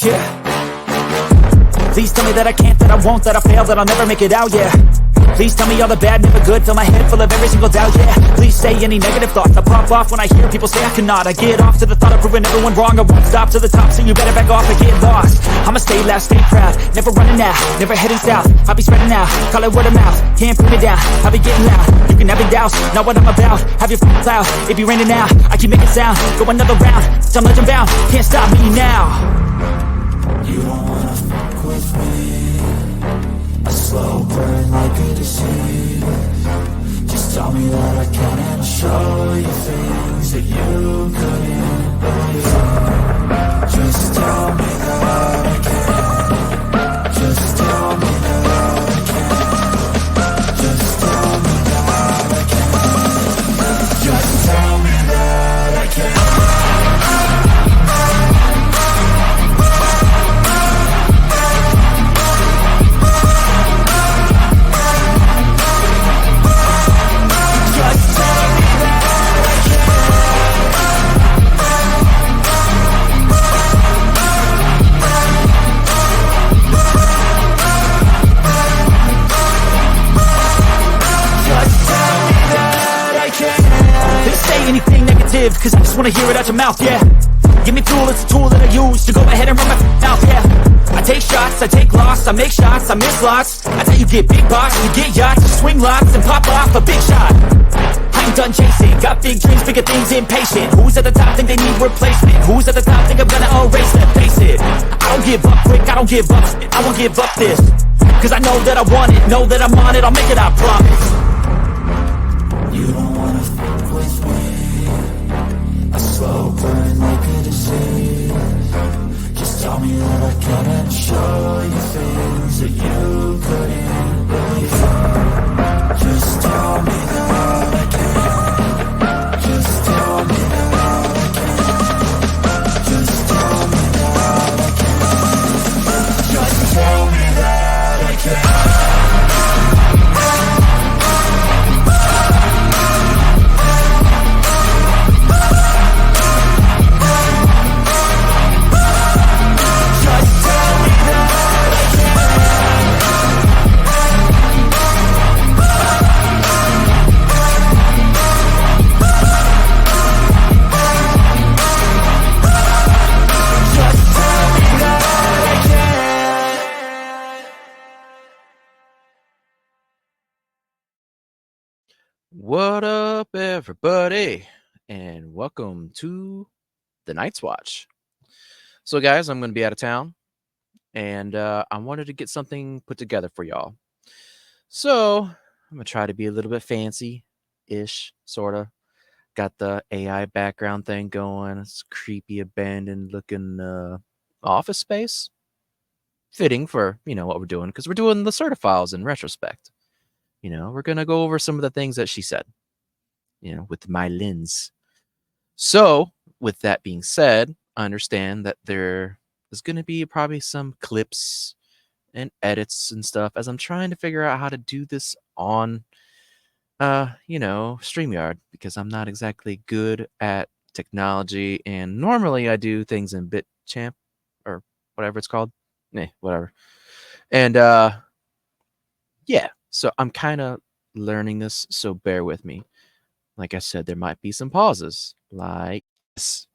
yeah. Please tell me that I can't, that I won't, that I fail, that I'll never make it out, yeah. Please tell me all the bad, never good, fill my head full of every single doubt, yeah. Please say any negative thoughts, I pop off when I hear people say I cannot. I get off to the thought of proving everyone wrong, I won't stop to the top, so you better back off and get lost. I'ma stay loud, stay proud, never running out, never heading south. I'll be spreading out, call it word of mouth, can't put me down, I'll be getting loud. You can have your doubts, not what I'm about, have your f***ing cloud, it be raining now, I keep making sound, go another round, I'm legend bound, can't stop me now. You don't wanna fuck with me, a slow burn like a disease. Just tell me that I can and I'll show you things that you couldn't believe. Just tell me that I can. Just tell me that I can. Just tell me that I can. Just tell me that I can. Anything negative, cause I just wanna hear it out your mouth, yeah. Give me fuel, it's a tool that I use to go ahead and run my mouth, yeah. I take shots, I take loss, I make shots, I miss lots. That's how you get big box, you get yachts, you swing lots and pop off a big shot. I ain't done chasing, got big dreams, bigger things, impatient. Who's at the top think they need replacement? Who's at the top think I'm gonna erase them? Face it, I don't give up quick, I don't give up, I won't give up this. Cause I know that I want it, know that I'm on it, I'll make it, I promise. You don't wanna fuck with me, a slow burn like a disease. Just tell me that I can and show you things that you couldn't believe. Just tell me that I can. Just tell me that I can. Just tell me that I can. Just tell me that I can. What up, everybody, and welcome to the Night's Watch. So, guys, I'm going to be out of town, and I wanted to get something put together for y'all. So, I'm going to try to be a little bit fancy-ish, sort of. Got the AI background thing going. It's creepy, abandoned-looking office space. Fitting for, what we're doing, because we're doing the Lacerta Files in retrospect. We're going to go over some of the things that she said, with my lens. So, with that being said, I understand that there is going to be probably some clips and edits and stuff as I'm trying to figure out how to do this on, StreamYard, because I'm not exactly good at technology. And normally I do things in BitChamp or whatever it's called. Whatever. And, yeah. So I'm kind of learning this, so bear with me. Like I said, there might be some pauses, like this,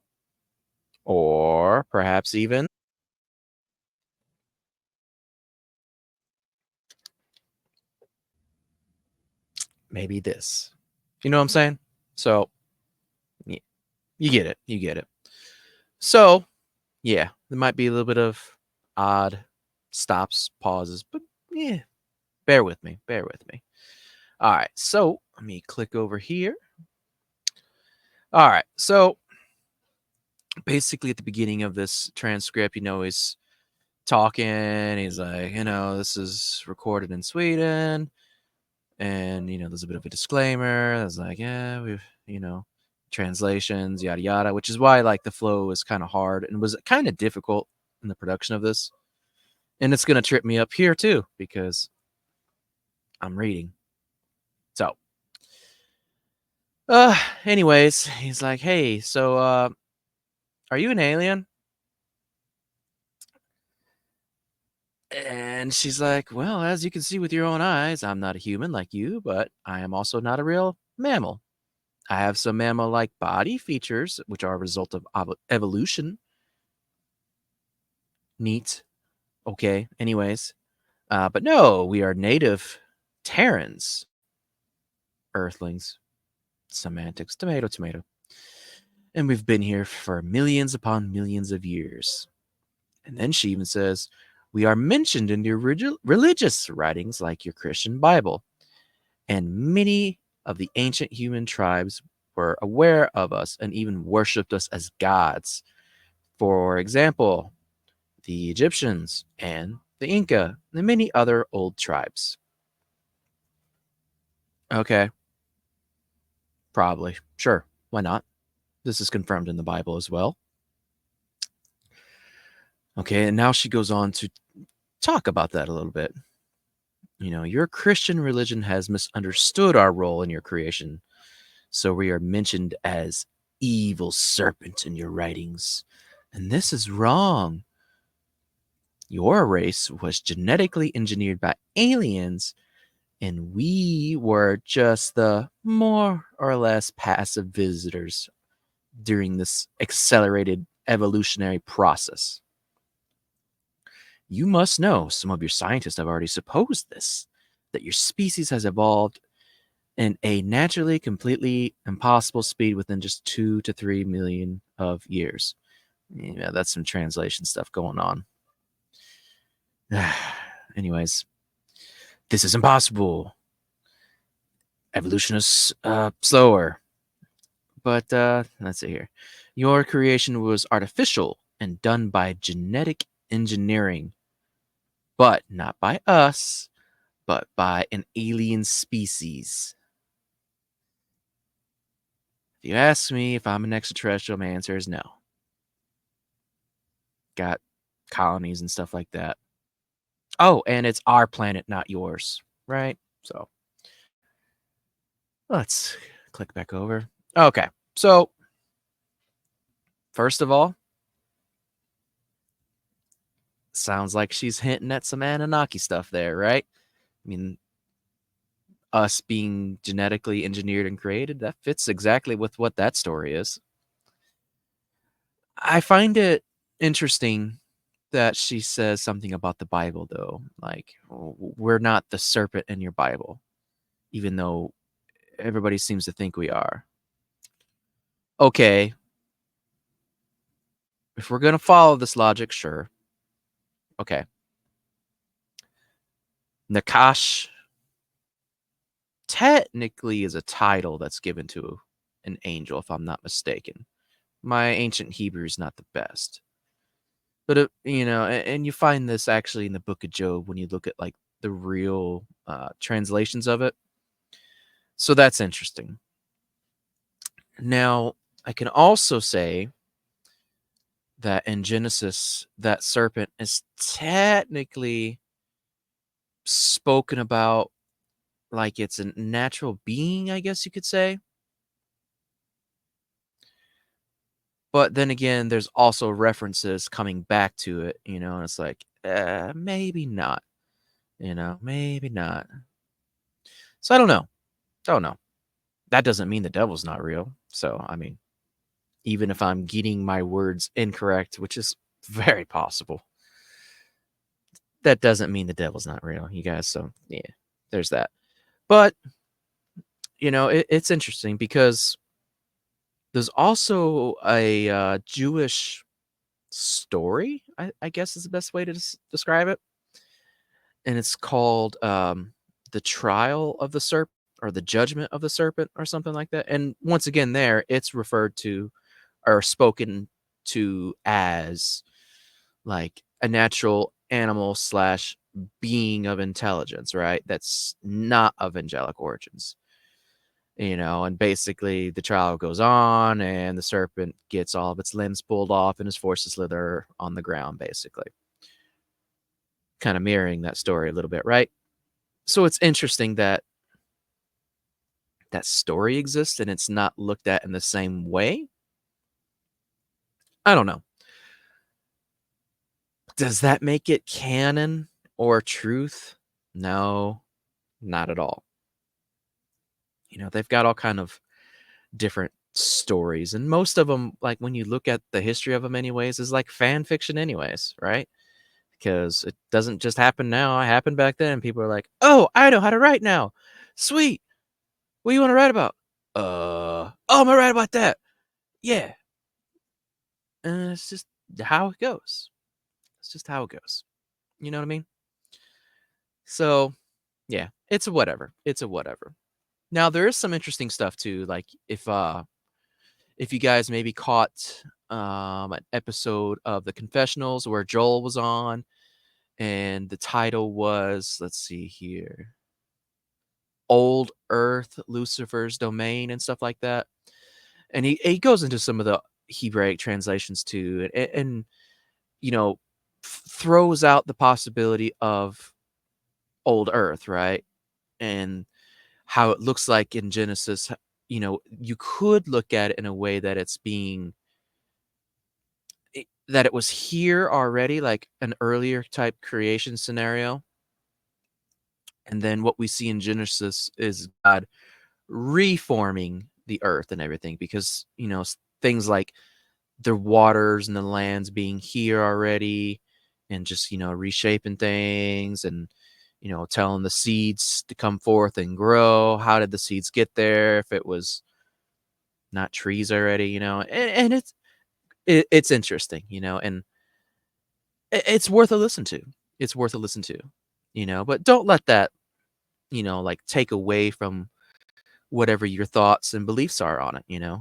or perhaps even maybe this. You know what I'm saying? So, yeah, you get it. So, yeah, there might be a little bit of odd stops, pauses, but yeah, bear with me. All right, so let me click over here. All right, so basically at the beginning of this transcript, he's talking. He's like, this is recorded in Sweden. And, there's a bit of a disclaimer. There's like, yeah, we've, translations, yada, yada, which is why, like, the flow is kind of hard and was kind of difficult in the production of this. And it's going to trip me up here, too, because I'm reading. So, anyways, he's like, hey, so, are you an alien? And she's like, well, as you can see with your own eyes, I'm not a human like you, but I am also not a real mammal. I have some mammal-like body features, which are a result of evolution. Neat. Okay. Anyways, but no, we are native Terrans, Earthlings. Semantics. Tomato, tomato. And we've been here for millions upon millions of years. And then she even says, we are mentioned in your religious writings like your Christian Bible. And many of the ancient human tribes were aware of us and even worshipped us as gods. For example, the Egyptians and the Inca and many other old tribes. Okay, probably. Sure, why not? This is confirmed in the Bible as well. Okay, and now she goes on to talk about that a little bit. You know, your Christian religion has misunderstood our role in your creation, so we are mentioned as evil serpent in your writings. And this is wrong. Your race was genetically engineered by aliens, and we were just the more or less passive visitors during this accelerated evolutionary process. You must know, some of your scientists have already supposed this, that your species has evolved in a naturally completely impossible speed within just 2 to 3 million of years. Yeah, that's some translation stuff going on. Anyways, this is impossible. Evolution is slower. But let's see here. Your creation was artificial and done by genetic engineering, but not by us, but by an alien species. If you ask me if I'm an extraterrestrial, my answer is no. Got colonies and stuff like that. Oh, and it's our planet, not yours, right? So let's click back over. Okay, so first of all, sounds like she's hinting at some Anunnaki stuff there, right? I mean, us being genetically engineered and created, that fits exactly with what that story is. I find it interesting that she says something about the Bible, though. Like, we're not the serpent in your Bible, even though everybody seems to think we are. Okay, if we're going to follow this logic, sure. Okay. Nakash technically is a title that's given to an angel, if I'm not mistaken. My ancient Hebrew is not the best. But, you know, and you find this actually in the book of Job when you look at like the real translations of it. So that's interesting. Now, I can also say that in Genesis, that serpent is technically spoken about like it's a natural being, I guess you could say. But then again, there's also references coming back to it, you know, and it's like, maybe not, you know, maybe not. So I don't know. Don't know. That doesn't mean the devil's not real. So, I mean, even if I'm getting my words incorrect, which is very possible, that doesn't mean the devil's not real, you guys. So, yeah, there's that. But, you know, it's interesting because there's also a Jewish story, I guess is the best way to describe it. And it's called The Trial of the Serpent or The Judgment of the Serpent or something like that. And once again, there it's referred to or spoken to as like a natural animal slash being of intelligence, right? That's not of angelic origins. You know, and basically the trial goes on and the serpent gets all of its limbs pulled off and is forced to slither on the ground, basically. Kind of mirroring that story a little bit, right? So it's interesting that that story exists and it's not looked at in the same way. I don't know. Does that make it canon or truth? No, not at all. They've got all kind of different stories, and most of them, like when you look at the history of them anyways, is like fan fiction anyways, right? Because it doesn't just happen now. It happened back then. People are like, oh, I know how to write now. Sweet. What do you want to write about? Oh, I'm gonna write about that. Yeah. And it's just how it goes. It's just how it goes. You know what I mean? So yeah, it's a whatever. It's a whatever. Now there is some interesting stuff too. Like if you guys maybe caught an episode of the Confessionals where Joel was on, and the title was, let's see here, Old Earth, Lucifer's Domain, and stuff like that. And he goes into some of the Hebraic translations too, and throws out the possibility of Old Earth, right? And how it looks like in Genesis. You could look at it in a way that it's being that it was here already, like an earlier type creation scenario. And then what we see in Genesis is God reforming the earth and everything, because, things like the waters and the lands being here already, and just, reshaping things, and, telling the seeds to come forth and grow. How did the seeds get there if it was not trees already, and it's interesting, and it's worth a listen to. It's worth a listen to, but don't let that, like take away from whatever your thoughts and beliefs are on it.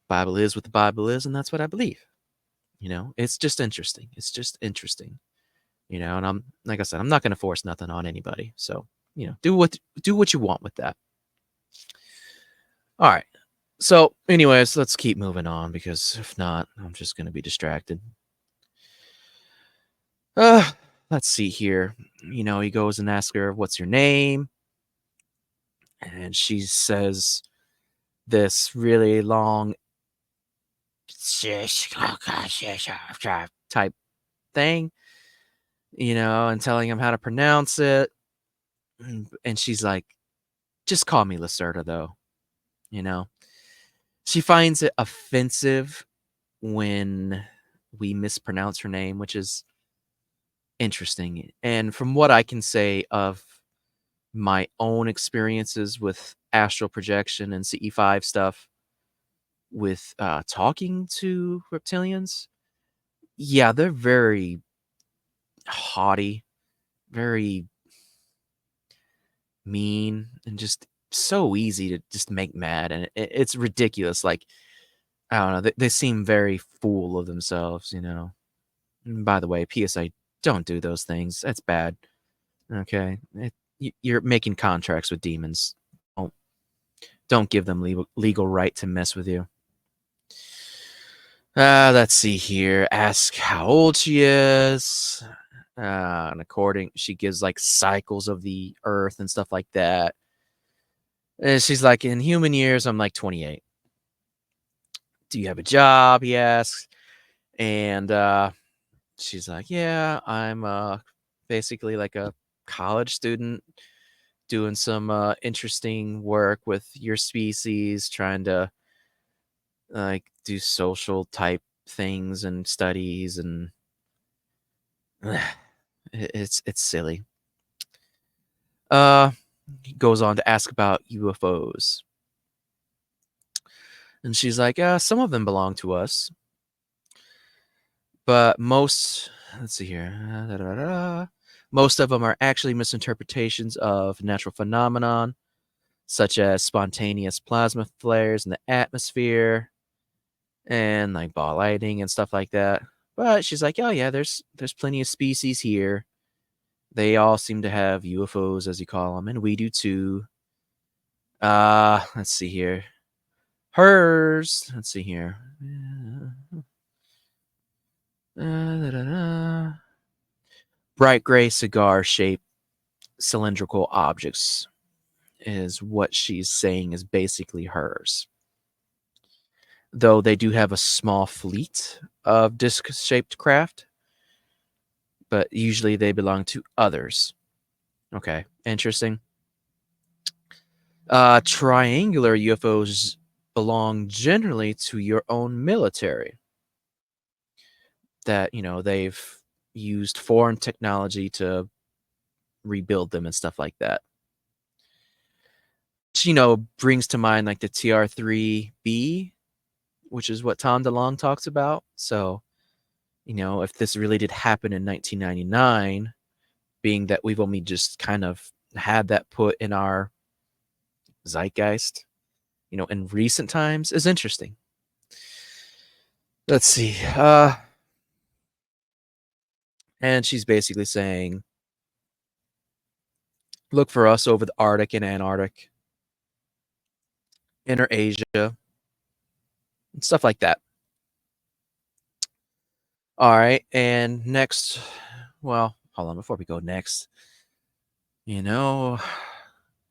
Bible is what the Bible is, and that's what I believe. It's just interesting. It's just interesting. And I'm, like I said, I'm not going to force nothing on anybody. So, do what you want with that. All right. So, anyways, let's keep moving on, because if not, I'm just going to be distracted. Let's see here. He goes and asks her, "What's your name?" And she says this really long type thing, and telling him how to pronounce it. And she's like, "Just call me Lacerta, though." She finds it offensive when we mispronounce her name, which is interesting. And from what I can say of my own experiences with astral projection and CE5 stuff, with talking to reptilians, yeah, they're very haughty, very mean, and just so easy to just make mad. And it's ridiculous. Like, I don't know, they seem very full of themselves. And by the way, PSA, don't do those things. That's bad. Okay, you're making contracts with demons. Don't give them legal right to mess with you. Let's see here. Ask how old she is. And she gives like cycles of the earth and stuff like that. And she's like, in human years, I'm like 28. Do you have a job? He asks. And she's like, yeah, I'm basically like a college student doing some interesting work with your species, trying to like do social type things and studies, and it's silly. He goes on to ask about UFOs. And she's like, some of them belong to us, but most, let's see here, most of them are actually misinterpretations of natural phenomenon, such as spontaneous plasma flares in the atmosphere, and like ball lightning and stuff like that. But she's like, oh yeah, there's plenty of species here. They all seem to have UFOs, as you call them, and we do too. Let's see here. Hers, let's see here. Bright gray cigar-shaped cylindrical objects is what she's saying is basically hers. Though they do have a small fleet of disc-shaped craft. but usually they belong to others. Okay, interesting. Triangular UFOs belong generally to your own military. That, they've used foreign technology to rebuild them and stuff like that. Which, brings to mind like the TR-3B, which is what Tom DeLonge talks about. So, if this really did happen in 1999, being that we've only just kind of had that put in our zeitgeist, in recent times, is interesting. Let's see. And she's basically saying, look for us over the Arctic and Antarctic, Inner Asia, and stuff like that. All right, and next, well, hold on, before we go next,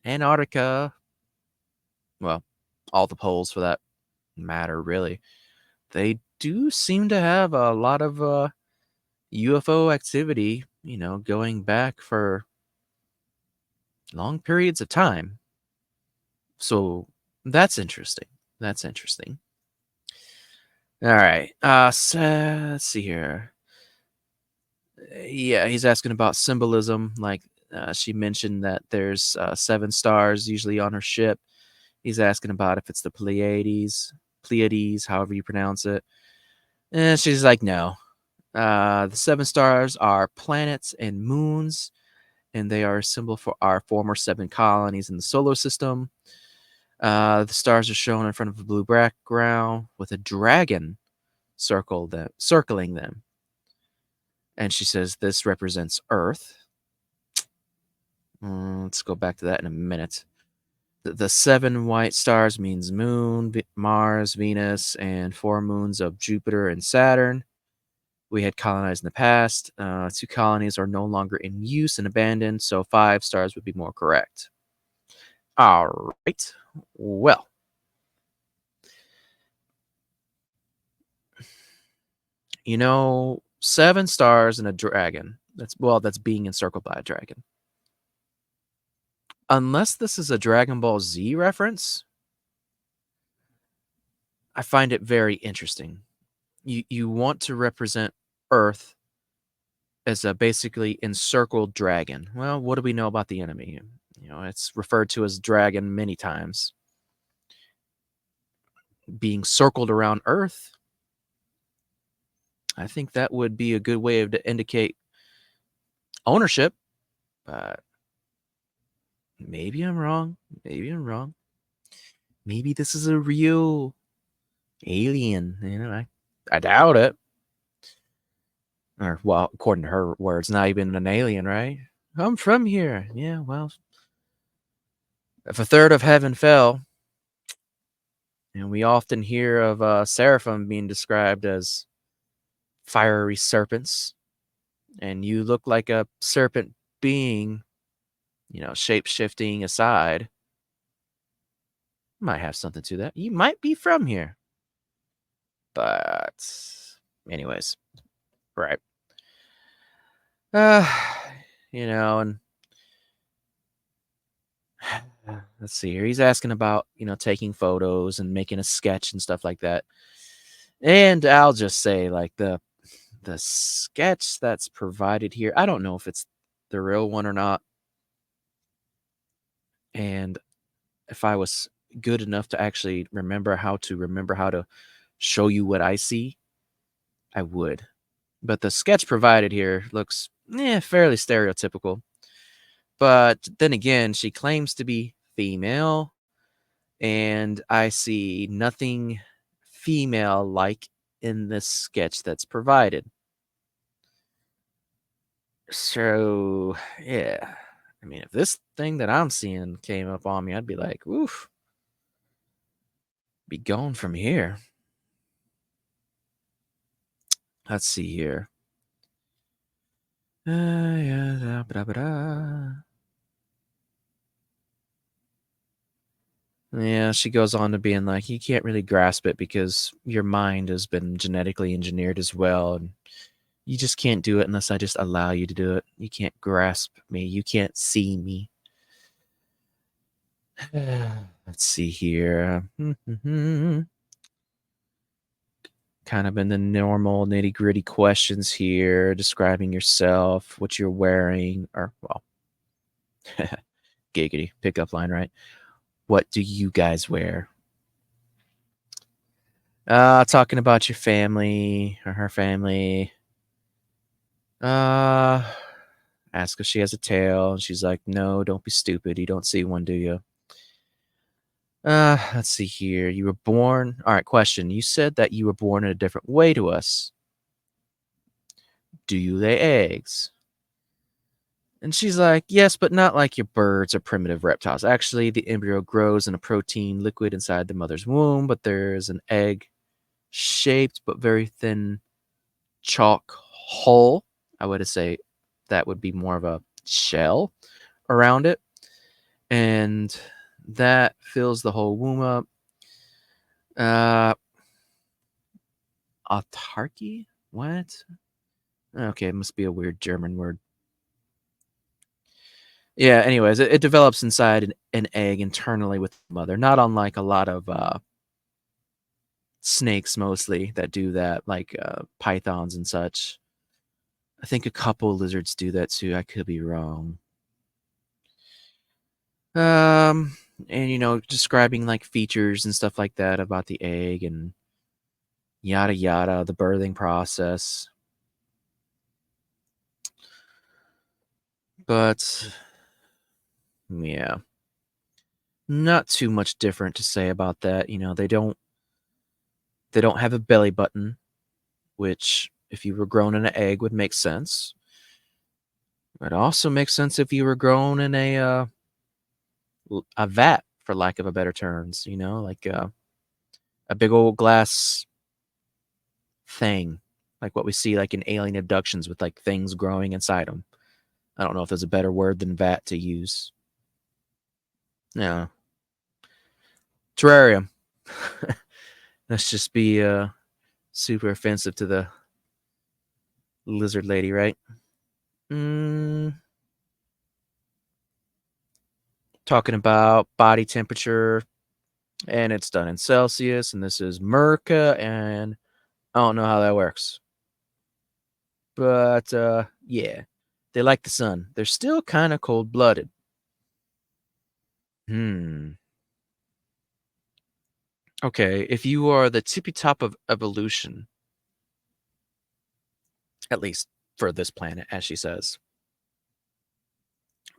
Antarctica, well, all the poles for that matter, really, they do seem to have a lot of UFO activity, going back for long periods of time. So that's interesting. That's interesting. All right. So let's see here. Yeah, he's asking about symbolism. Like she mentioned that there's 7 stars usually on her ship. He's asking about if it's the Pleiades, however you pronounce it. And she's like, no. The 7 stars are planets and moons, and they are a symbol for our former 7 colonies in the solar system. The stars are shown in front of a blue background with a dragon circling them. And she says this represents Earth. Let's go back to that in a minute. The 7 white stars means Moon, Mars, Venus, and 4 moons of Jupiter and Saturn. We had colonized in the past. 2 colonies are no longer in use and abandoned, so 5 stars would be more correct. All right. Well, 7 stars and a dragon. That's being encircled by a dragon. Unless this is a Dragon Ball Z reference, I find it very interesting. You want to represent Earth as a basically encircled dragon. Well, what do we know about the enemy? It's referred to as dragon many times. Being circled around Earth, I think that would be a good way to indicate ownership, but maybe I'm wrong. Maybe this is a real alien. I doubt it. Or, well, according to her words, not even an alien, right? I'm from here. Yeah, well, if a third of heaven fell, and we often hear of seraphim being described as fiery serpents, and you look like a serpent being, shape-shifting aside, might have something to that. You might be from here. But anyways, right. And let's see here. He's asking about, taking photos and making a sketch and stuff like that. And I'll just say, like, the sketch that's provided here, I don't know if it's the real one or not. And if I was good enough to actually remember how to show you what I see, I would. But the sketch provided here looks fairly stereotypical. But then again, she claims to be female, and I see nothing female-like in this sketch that's provided. So, yeah. I mean, if this thing that I'm seeing came up on me, I'd be like, oof. Be going from here. Let's see here. Yeah, she goes on to being like, you can't really grasp it because your mind has been genetically engineered as well, and You just can't do it unless I just allow you to do it. You can't grasp me. You can't see me. Let's see here. Kind of in the normal nitty gritty questions here, describing yourself, what you're wearing, or, well, giggity, pickup line, right? What do you guys wear? Talking about your family or her family. Ask if she has a tail. And she's like, no, don't be stupid. You don't see one, do you? Let's see here. You were born. All right, question. You said that you were born in a different way to us. Do you lay eggs? And she's like, yes, but not like your birds or primitive reptiles. Actually, the embryo grows in a protein liquid inside the mother's womb, but there's an egg shaped but very thin chalk hull. I would say that would be more of a shell around it. And that fills the whole womb up. Autarky? What? Okay, it must be a weird German word. Yeah, anyways, it develops inside an egg internally with the mother, not unlike a lot of snakes mostly that do that, like pythons and such. I think a couple lizards do that too. I could be wrong. And describing like features and stuff like that about the egg and yada yada, the birthing process. But yeah, not too much different to say about that. They don't have a belly button, which if you were grown in an egg would make sense. It also makes sense if you were grown in a vat, for lack of a better terms, like a big old glass thing, like what we see like in alien abductions with like things growing inside them. I don't know if there's a better word than vat to use. Yeah. Terrarium. Let's just be super offensive to the lizard lady, right? Talking about body temperature, and it's done in Celsius, and this is Merca, and I don't know how that works. But yeah, they like the sun. They're still kind of cold-blooded. Okay, if you are the tippy top of evolution, at least for this planet, as she says,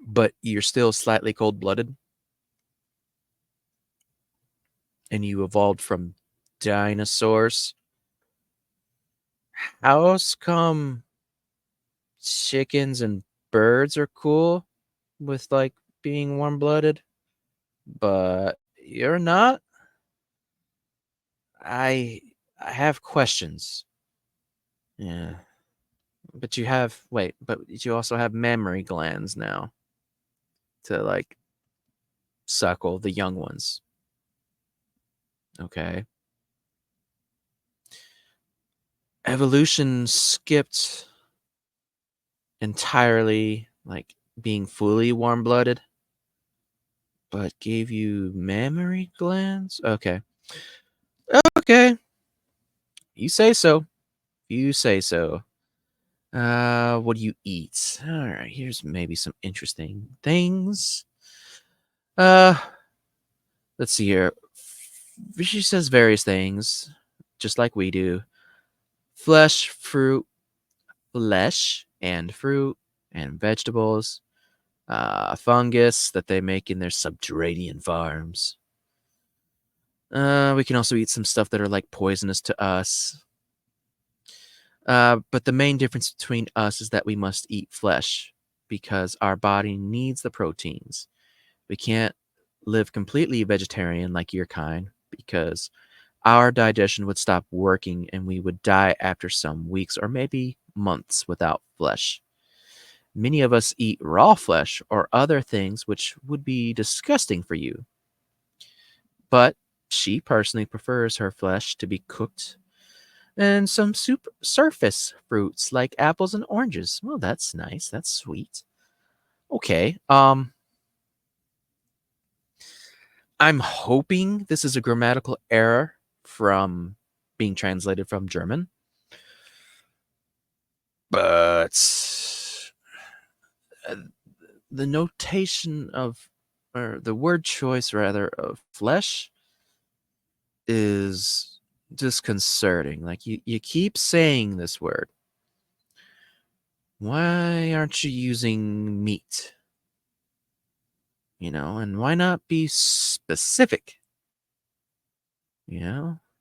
but you're still slightly cold-blooded, and you evolved from dinosaurs, how's come chickens and birds are cool with like being warm-blooded, but you're not? I have questions. Yeah. But you also have mammary glands now to like suckle the young ones. Okay. Evolution skipped entirely like being fully warm-blooded, but gave you mammary glands? Okay. Okay. You say so. You say so. What do you eat? All right, here's maybe some interesting things. Let's see here. She says various things, just like we do. Flesh, and fruit, and vegetables. Fungus that they make in their subterranean farms. We can also eat some stuff that are like poisonous to us. But the main difference between us is that we must eat flesh because our body needs the proteins. We can't live completely vegetarian like your kind because our digestion would stop working and we would die after some weeks or maybe months without flesh. Many of us eat raw flesh or other things which would be disgusting for you. But she personally prefers her flesh to be cooked and some surface fruits like apples and oranges. Well, that's nice. That's sweet. Okay. I'm hoping this is a grammatical error from being translated from German. But the notation of, or the word choice rather, of flesh is disconcerting. Like you keep saying this word. Why aren't you using meat? And why not be specific?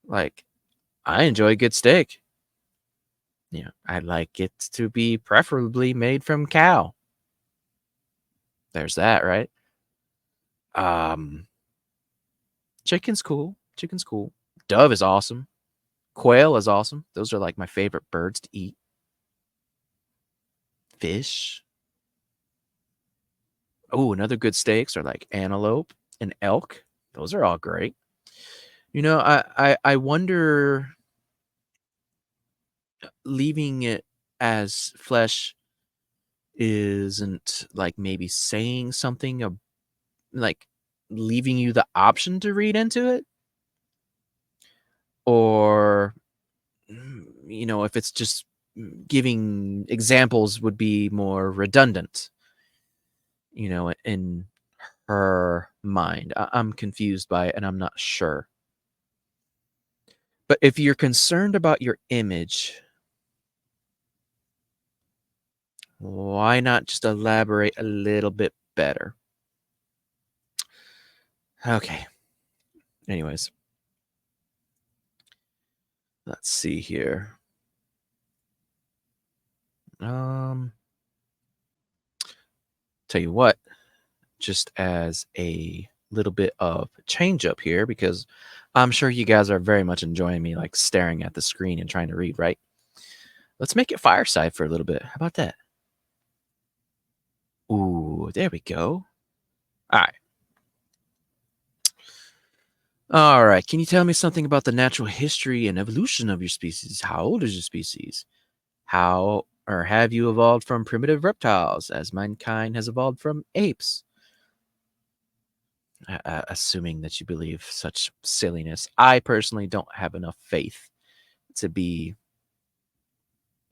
Like, I enjoy good steak. I'd like it to be preferably made from cow. There's that, right? Chicken's cool. Chicken's cool. Dove is awesome. Quail is awesome. Those are like my favorite birds to eat. Fish. Oh, another good steaks are like antelope and elk. Those are all great. I wonder, leaving it as flesh isn't like maybe saying something like leaving you the option to read into it, or if it's just giving examples would be more redundant in her mind. I'm confused by it, and I'm not sure. But if you're concerned about your image, why not just elaborate a little bit better? Okay. Anyways, let's see here. Tell you what, just as a little bit of change up here, because I'm sure you guys are very much enjoying me like staring at the screen and trying to read, right? Let's make it fireside for a little bit. How about that? Ooh, there we go. All right. All right. Can you tell me something about the natural history and evolution of your species? How old is your species? How or have you evolved from primitive reptiles as mankind has evolved from apes? Assuming that you believe such silliness. I personally don't have enough faith to be,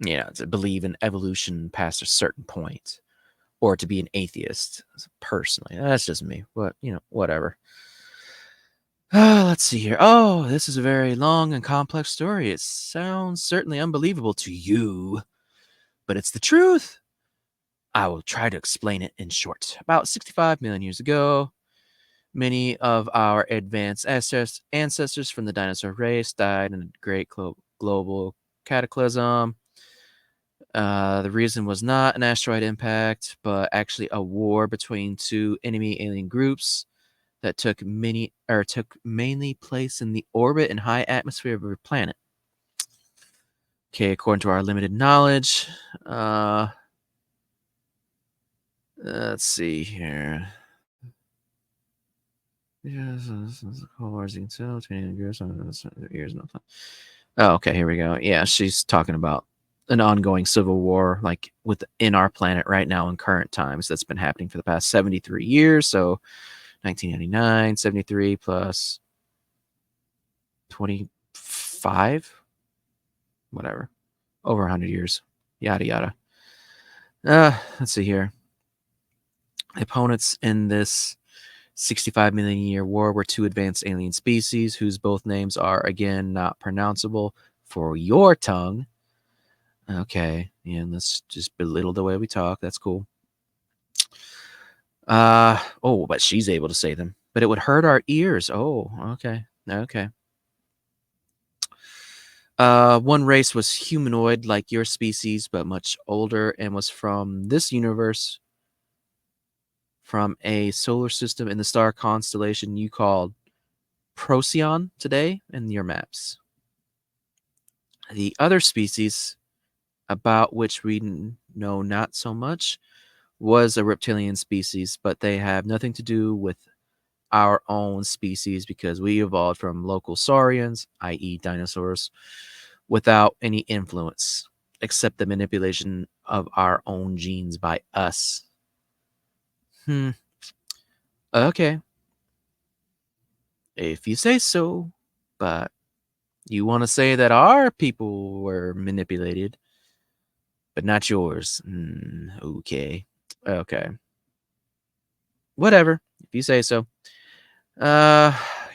to believe in evolution past a certain point, or to be an atheist. Personally, that's just me. But whatever. Let's see here. Oh, this is a very long and complex story. It sounds certainly unbelievable to you, but it's the truth. I will try to explain it in short. About 65 million years ago, many of our advanced ancestors from the dinosaur race died in a great global cataclysm. The reason was not an asteroid impact, but actually a war between two enemy alien groups that took mainly place in the orbit and high atmosphere of our planet. Okay, according to our limited knowledge, let's see here. Oh, okay, here we go. Yeah, she's talking about an ongoing civil war, like within our planet right now in current times, that's been happening for the past 73 years. So 1999, 73 plus 25, whatever, over 100 years, yada yada. Let's see here. The opponents in this 65 million year war were two advanced alien species whose both names are again not pronounceable for your tongue. Okay, yeah, let's just belittle the way we talk. That's cool. But she's able to say them, but it would hurt our ears. Oh, okay. One race was humanoid like your species, but much older and was from this universe, from a solar system in the star constellation you called Procyon today in your maps. The other species, about which we know not so much, was a reptilian species, but they have nothing to do with our own species because we evolved from local saurians, i.e. dinosaurs, without any influence except the manipulation of our own genes by us. Okay. If you say so, but you want to say that our people were manipulated, but not yours. Okay. Okay. Whatever. If you say so.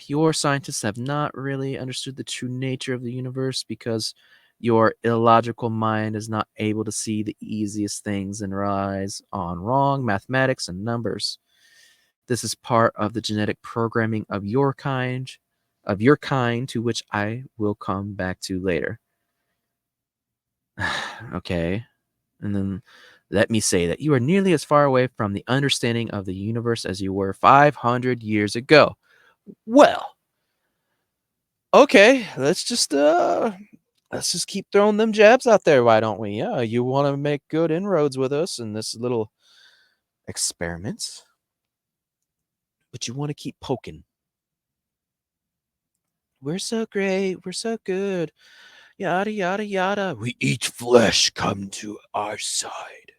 Your scientists have not really understood the true nature of the universe because your illogical mind is not able to see the easiest things and relies on wrong mathematics and numbers. This is part of the genetic programming of your kind, to which I will come back to later. Okay. And then let me say that you are nearly as far away from the understanding of the universe as you were 500 years ago. Well, okay, let's just keep throwing them jabs out there, why don't we? Yeah, you want to make good inroads with us in this little experiment, but you want to keep poking. We're so great, we're so good, yada yada yada. We eat flesh, come to our side.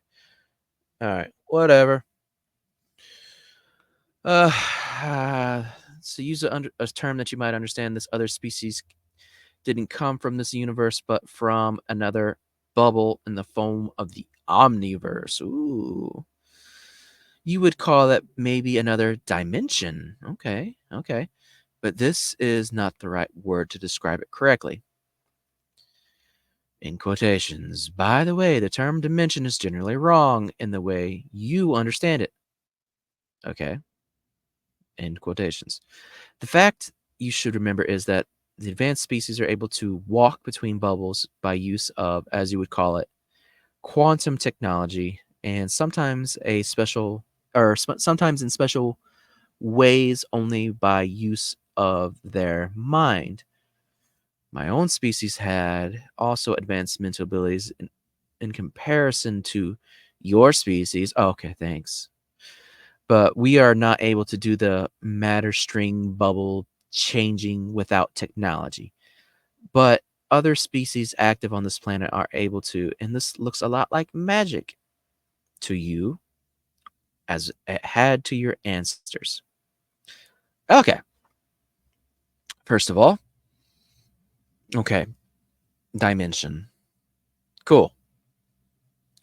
All right, whatever. So use a term that you might understand. This other species didn't come from this universe, but from another bubble in the foam of the omniverse. Ooh. You would call that maybe another dimension. Okay, okay. But this is not the right word to describe it correctly. In quotations. By the way, the term dimension is generally wrong in the way you understand it. Okay. End quotations. The fact you should remember is that the advanced species are able to walk between bubbles by use of, as you would call it, quantum technology, and sometimes sometimes in special ways only by use of their mind. My own species had also advanced mental abilities in comparison to your species. Oh, okay, thanks. But we are not able to do the matter string bubble changing without technology. But other species active on this planet are able to, and this looks a lot like magic to you as it had to your ancestors. Okay. First of all, okay, dimension. Cool.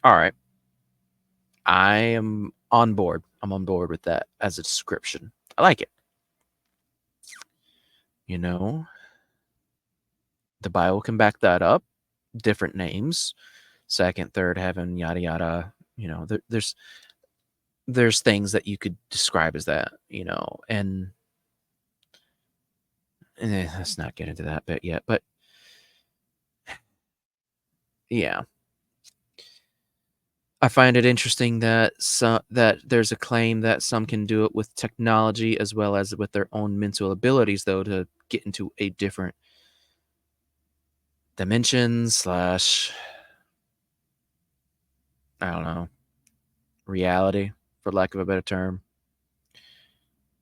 All right. I am on board. I'm on board with that as a description. I like it. You know, the Bible can back that up. Different names, second, third heaven, yada yada. There's things that you could describe as that. And let's not get into that bit yet. But yeah, I find it interesting that there's a claim that some can do it with technology as well as with their own mental abilities, though, to get into a different dimension slash, I don't know, reality, for lack of a better term.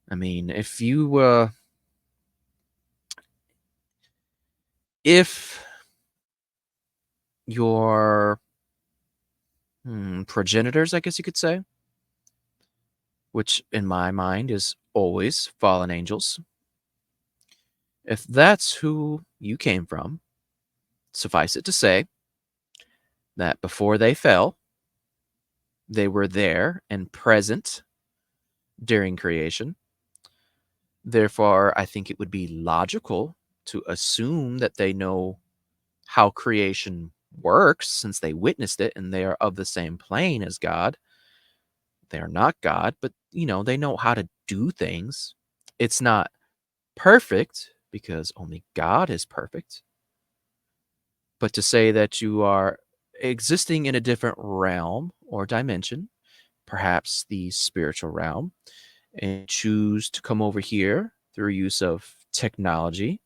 I mean, if your progenitors, I guess you could say, which in my mind is always fallen angels, if that's who you came from, suffice it to say that before they fell, they were there and present during creation. Therefore, I think it would be logical to assume that they know how creation works since they witnessed it and they are of the same plane as God. They are not God, but they know how to do things. It's not perfect because only God is perfect. But to say that you are existing in a different realm or dimension, perhaps the spiritual realm, and choose to come over here through use of technology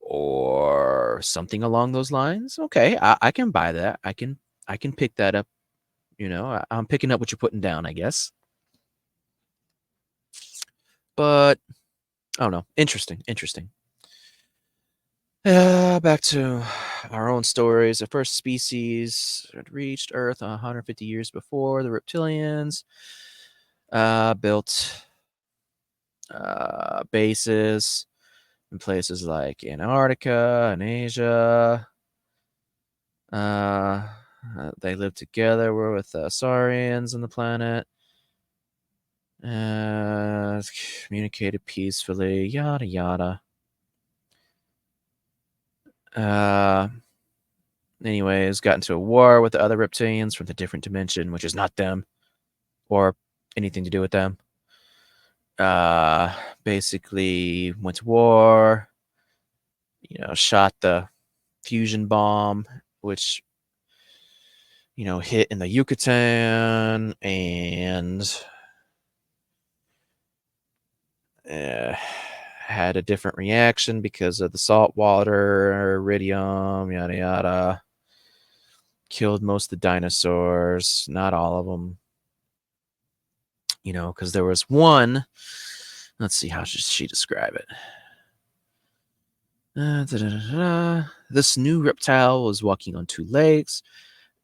or something along those lines, okay, I can buy that. I can pick that up. I'm picking up what you're putting down, I guess. But I don't know. Interesting. Back to our own stories. The first species had reached Earth 150 years before the reptilians. Built bases in places like Antarctica and Asia. They lived together. We're with Saurians on the planet. Communicated peacefully. Yada yada. Anyways, got into a war with the other reptilians from the different dimension, which is not them or anything to do with them. Basically went to war, shot the fusion bomb, which, hit in the Yucatan and had a different reaction because of the salt water, iridium, yada yada. Killed most of the dinosaurs, not all of them. Because there was one. Let's see, how should she describe it? This new reptile was walking on two legs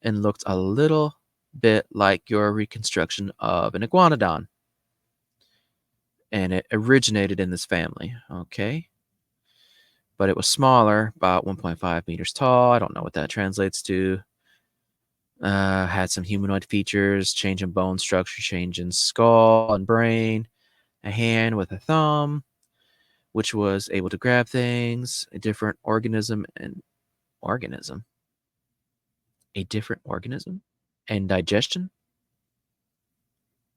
and looked a little bit like your reconstruction of an iguanodon. And it originated in this family, okay? But it was smaller, about 1.5 meters tall. I don't know what that translates to. Had some humanoid features, change in bone structure, change in skull and brain, a hand with a thumb, which was able to grab things, a different organism and digestion.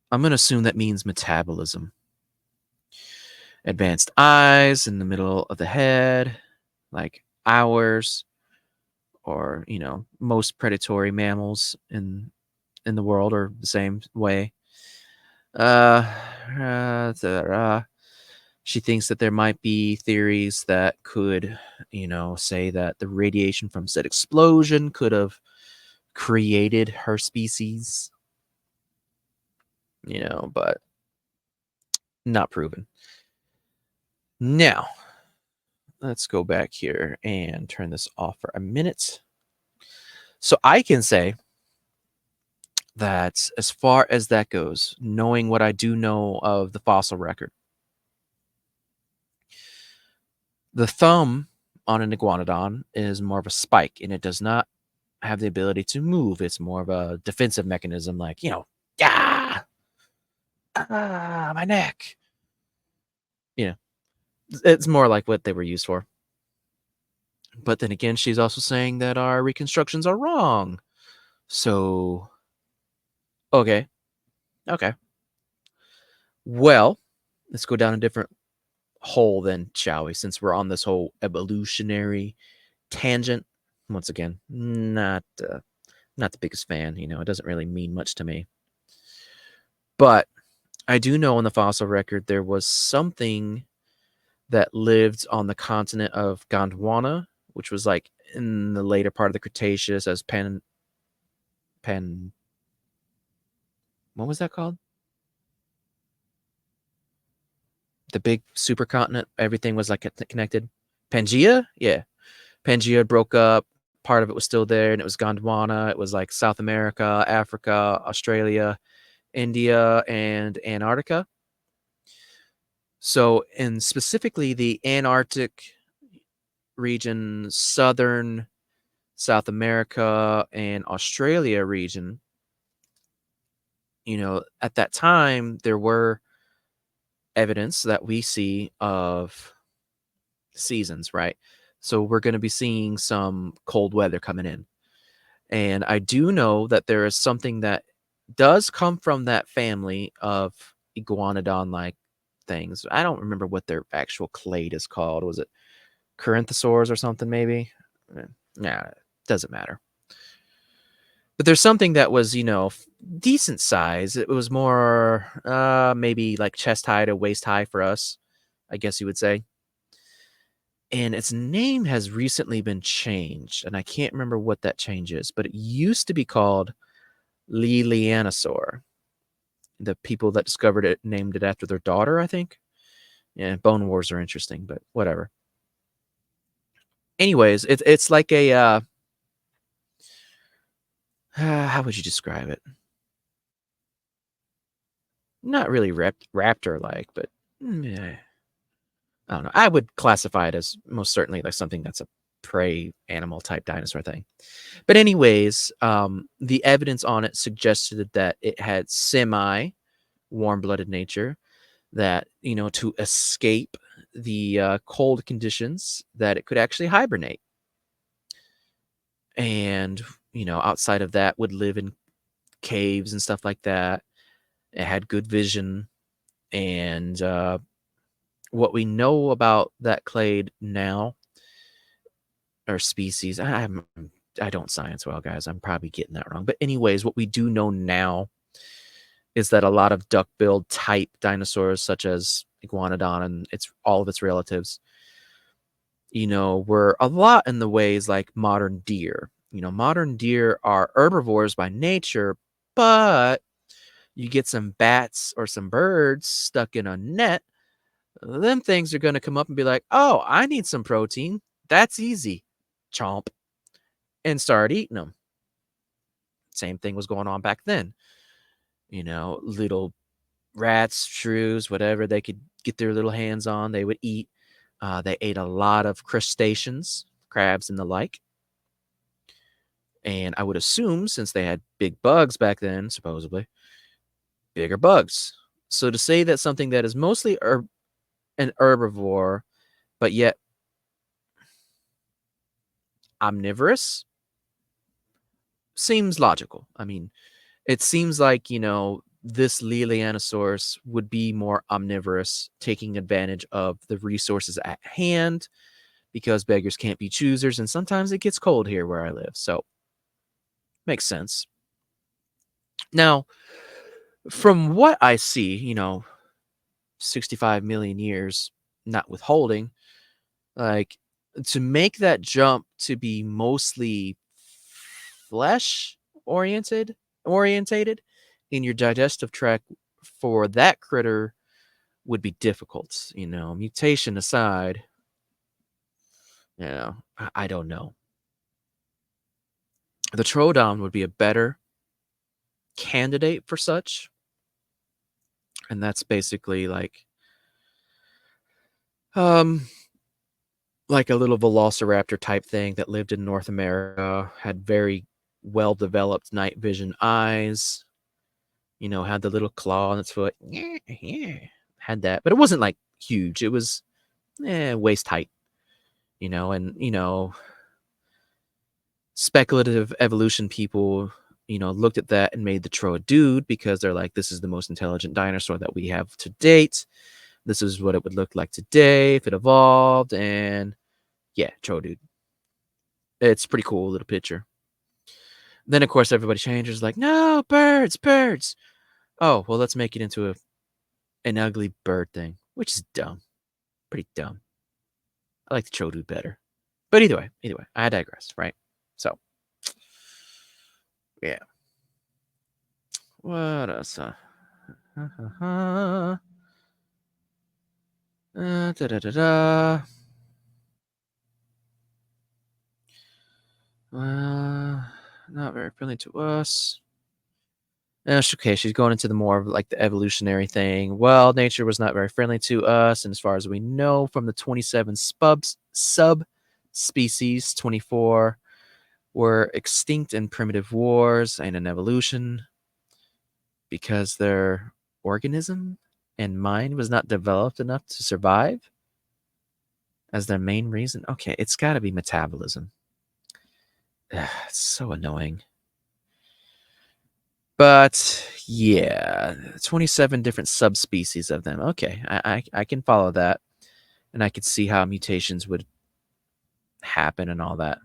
I'm going to assume that means metabolism. Advanced eyes in the middle of the head, like ours, or most predatory mammals in the world are the same way. She thinks that there might be theories that could, say that the radiation from said explosion could have created her species, but not proven. Now, let's go back here and turn this off for a minute. So I can say that as far as that goes, knowing what I do know of the fossil record, the thumb on an iguanodon is more of a spike, and it does not have the ability to move. It's more of a defensive mechanism, like, my neck. It's more like what they were used for. But then again, she's also saying that our reconstructions are wrong. So, okay. Well, let's go down a different hole then, shall we? Since we're on this whole evolutionary tangent. Once again, not the biggest fan. It doesn't really mean much to me. But I do know on the fossil record there was something that lived on the continent of Gondwana, which was like in the later part of the Cretaceous as what was that called? The big supercontinent. Everything was like connected. Pangea? Yeah. Pangea broke up. Part of it was still there, and it was Gondwana. It was like South America, Africa, Australia, India, and Antarctica. So, in specifically the Antarctic region, southern South America, and Australia region, at that time, there were evidence that we see of seasons, right? So we're going to be seeing some cold weather coming in. And I do know that there is something that does come from that family of iguanodon-like things. I don't remember what their actual clade is called. Was it Corinthosaurs or something, maybe? Yeah, doesn't matter. But there's something that was, decent size. It was more maybe like chest high to waist high for us, I guess you would say. And its name has recently been changed, and I can't remember what that change is, but it used to be called Lilianosaur. The people that discovered it named it after their daughter, I think. Yeah, bone wars are interesting, but whatever. anyways, it's like a how would you describe it? Not really raptor like, but yeah, I don't know. I would classify it as most certainly like something that's a prey animal type dinosaur thing. But anyways, the evidence on it suggested that it had semi warm-blooded nature, that, to escape the cold conditions, that it could actually hibernate. And, outside of that would live in caves and stuff like that. It had good vision. And what we know about that clade now, or species, I don't science well, guys. I'm probably getting that wrong. But anyways, what we do know now is that a lot of duck-billed type dinosaurs, such as iguanodon and all of its relatives, were a lot in the ways like modern deer. Modern deer are herbivores by nature, but you get some bats or some birds stuck in a net, them things are going to come up and be like, oh, I need some protein. That's easy. Chomp. And start eating them. Same thing was going on back then. Little rats, shrews, whatever they could get their little hands on, they would eat. They ate a lot of crustaceans, crabs and the like. And I would assume, since they had big bugs back then, supposedly, bigger bugs. So to say that something that is mostly an herbivore, but yet omnivorous, seems logical. I mean, it seems like, this Lelianosaurus would be more omnivorous, taking advantage of the resources at hand, because beggars can't be choosers, and sometimes it gets cold here where I live. So, makes sense. Now, from what I see, 65 million years not withholding, like, to make that jump to be mostly flesh orientated in your digestive tract for that critter would be difficult. Mutation aside, I don't know. The Troodon would be a better candidate for such, and that's basically um like a little velociraptor type thing that lived in North America, had very well developed night vision eyes, had the little claw on its foot. Yeah, yeah. Had that, but it wasn't like huge. It was waist height, and speculative evolution people, looked at that and made the Troa dude, because they're like, this is the most intelligent dinosaur that we have to date. This is what it would look like today if it evolved. And yeah, Troa dude. It's pretty cool little picture. Then of course everybody changes, like, no, birds. Oh, well, let's make it into an ugly bird thing, which is dumb. Pretty dumb. I like the Troa dude better. But either way, I digress, right? So yeah. What else? Da-da-da-da. Not very friendly to us. Okay, she's going into the more of like the evolutionary thing. Well, nature was not very friendly to us, and as far as we know, from the 27 subspecies, 24 were extinct in primitive wars and in evolution, because their organism and mind was not developed enough to survive as their main reason. Okay, it's got to be metabolism. Ugh, it's so annoying. But yeah, 27 different subspecies of them. Okay, I can follow that, and I could see how mutations would happen and all that.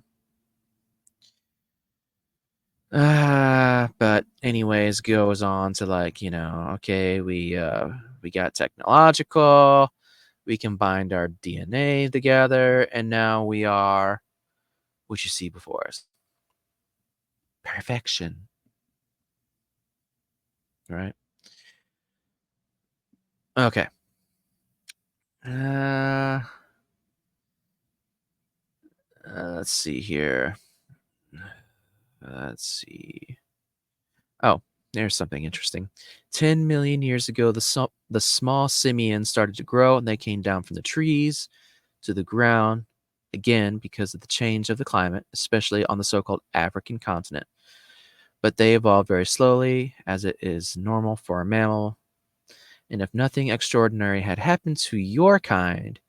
But anyways, goes on to like, okay, we got technological, we combined our DNA together, and now we are what you see before us. Perfection. Right? Okay. Let's see here. Let's see. Oh, there's something interesting. 10 million years ago, the small simians started to grow, and they came down from the trees to the ground, again because of the change of the climate, especially on the so-called African continent. But they evolved very slowly, as it is normal for a mammal. And if nothing extraordinary had happened to your kind,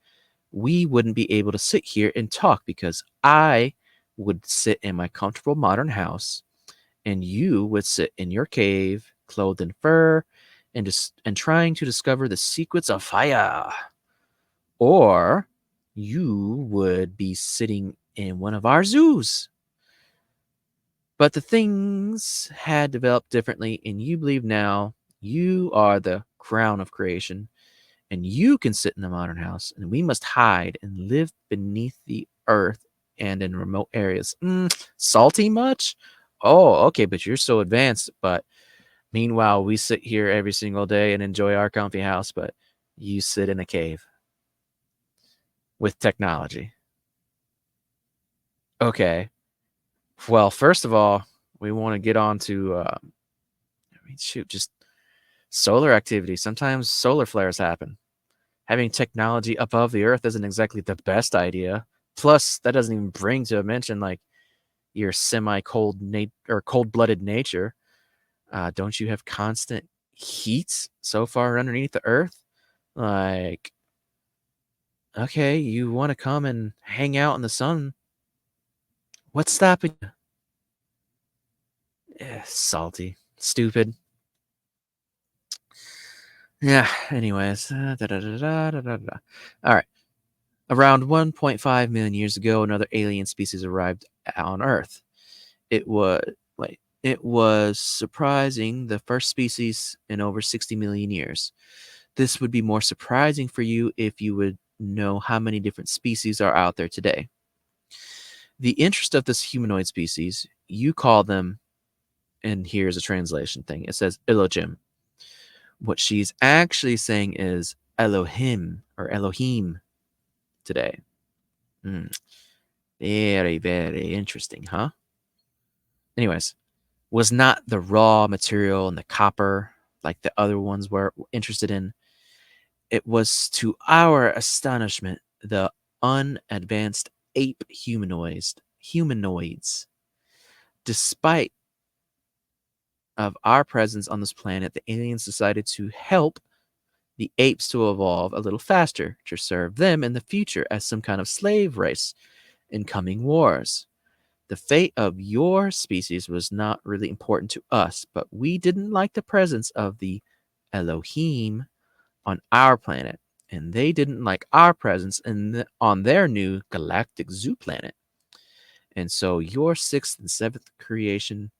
we wouldn't be able to sit here and talk, because I would sit in my comfortable modern house and you would sit in your cave, clothed in fur, and trying to discover the secrets of fire. Or you would be sitting in one of our zoos. But the things had developed differently, and you believe now you are the crown of creation, and you can sit in the modern house, and we must hide and live beneath the earth and in remote areas. Salty much? Oh, okay, but you're so advanced. But meanwhile, we sit here every single day and enjoy our comfy house, but you sit in a cave with technology. Okay. Well, first of all, we want to get on to, just solar activity. Sometimes solar flares happen. Having technology above the earth isn't exactly the best idea. Plus, that doesn't even bring to a mention like your cold-blooded nature. Don't you have constant heat so far underneath the earth? Like, okay, you want to come and hang out in the sun. What's stopping you? Salty. Stupid. Yeah, anyways. All right. Around 1.5 million years ago, another alien species arrived on Earth. It was surprising, the first species in over 60 million years. This would be more surprising for you if you would know how many different species are out there today. The interest of this humanoid species, you call them, and here's a translation thing. It says Elohim. What she's actually saying is Elohim or Elohim today. Very, very interesting, huh? Anyways, was not the raw material and the copper like the other ones were interested in. It was, to our astonishment, the unadvanced ape humanoids. Despite of our presence on this planet, the aliens decided to help the apes to evolve a little faster to serve them in the future as some kind of slave race in coming wars. The fate of your species was not really important to us, but we didn't like the presence of the Elohim on our planet, and they didn't like our presence on their new galactic zoo planet. And so your sixth and seventh creation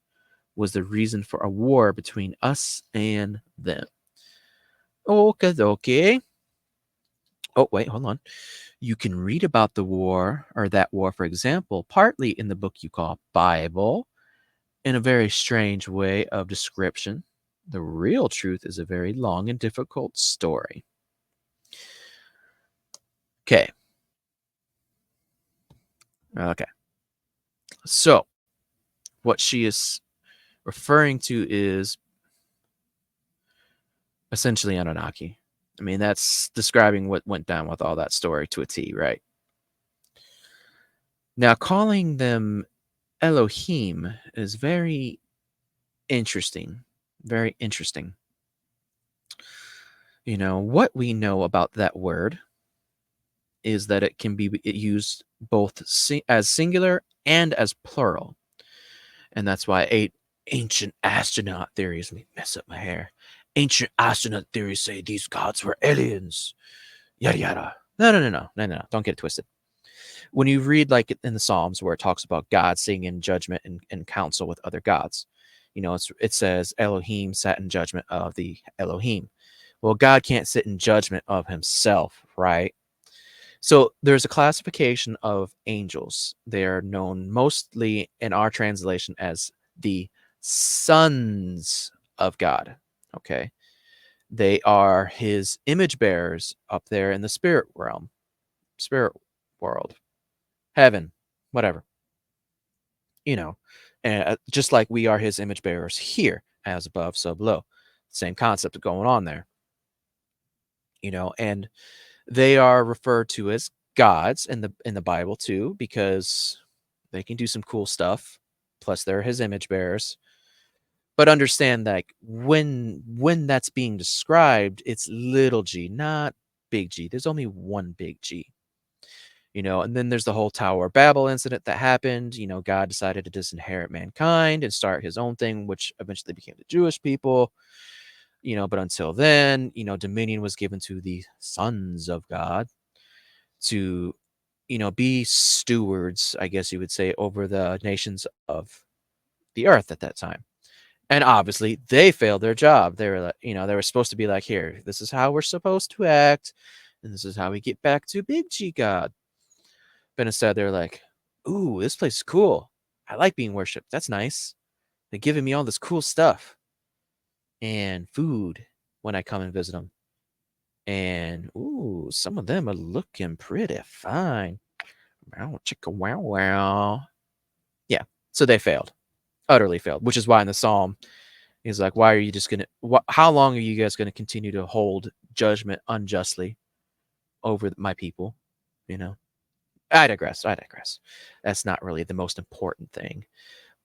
was the reason for a war between us and them. Okay. Oh, wait, hold on. You can read about the war, or that war, for example, partly in the book you call Bible, in a very strange way of description. The real truth is a very long and difficult story. Okay. So, what she is referring to is essentially Anunnaki. I mean, that's describing what went down with all that story to a T, right? Now, calling them Elohim is very interesting. Very interesting. You know, what we know about that word is that it can be used both as singular and as plural. And that's why ancient astronaut theories, let me mess up my hair. Ancient astronaut theories say these gods were aliens. Yada yada. No. Don't get it twisted. When you read like in the Psalms where it talks about God sitting in judgment and counsel with other gods, you know, it says Elohim sat in judgment of the Elohim. Well, God can't sit in judgment of himself, right? So there's a classification of angels. They are known mostly in our translation as the sons of God. Okay. They are his image bearers up there in the spirit realm, spirit world, heaven. whatever. Just like we are his image bearers here, as above, so below. Same concept going on there. And they are referred to as gods in the Bible too, because they can do some cool stuff. Plus, they're his image bearers. But understand that when that's being described, it's little g, not big G. There's only one big G. And then there's the whole Tower of Babel incident that happened. God decided to disinherit mankind and start his own thing, which eventually became the Jewish people. But until then, dominion was given to the sons of God to, be stewards, I guess you would say, over the nations of the earth at that time. And obviously, they failed their job. They were like, they were supposed to be like, here, this is how we're supposed to act, and this is how we get back to Big G God. But instead, they're like, ooh, this place is cool. I like being worshipped. That's nice. They're giving me all this cool stuff and food when I come and visit them. And ooh, some of them are looking pretty fine. Wow, chicka wow wow. Yeah, so they failed, utterly failed. Which is why in the psalm, he's like, "Why are you just gonna? How long are you guys gonna continue to hold judgment unjustly over my people?" I digress. That's not really the most important thing,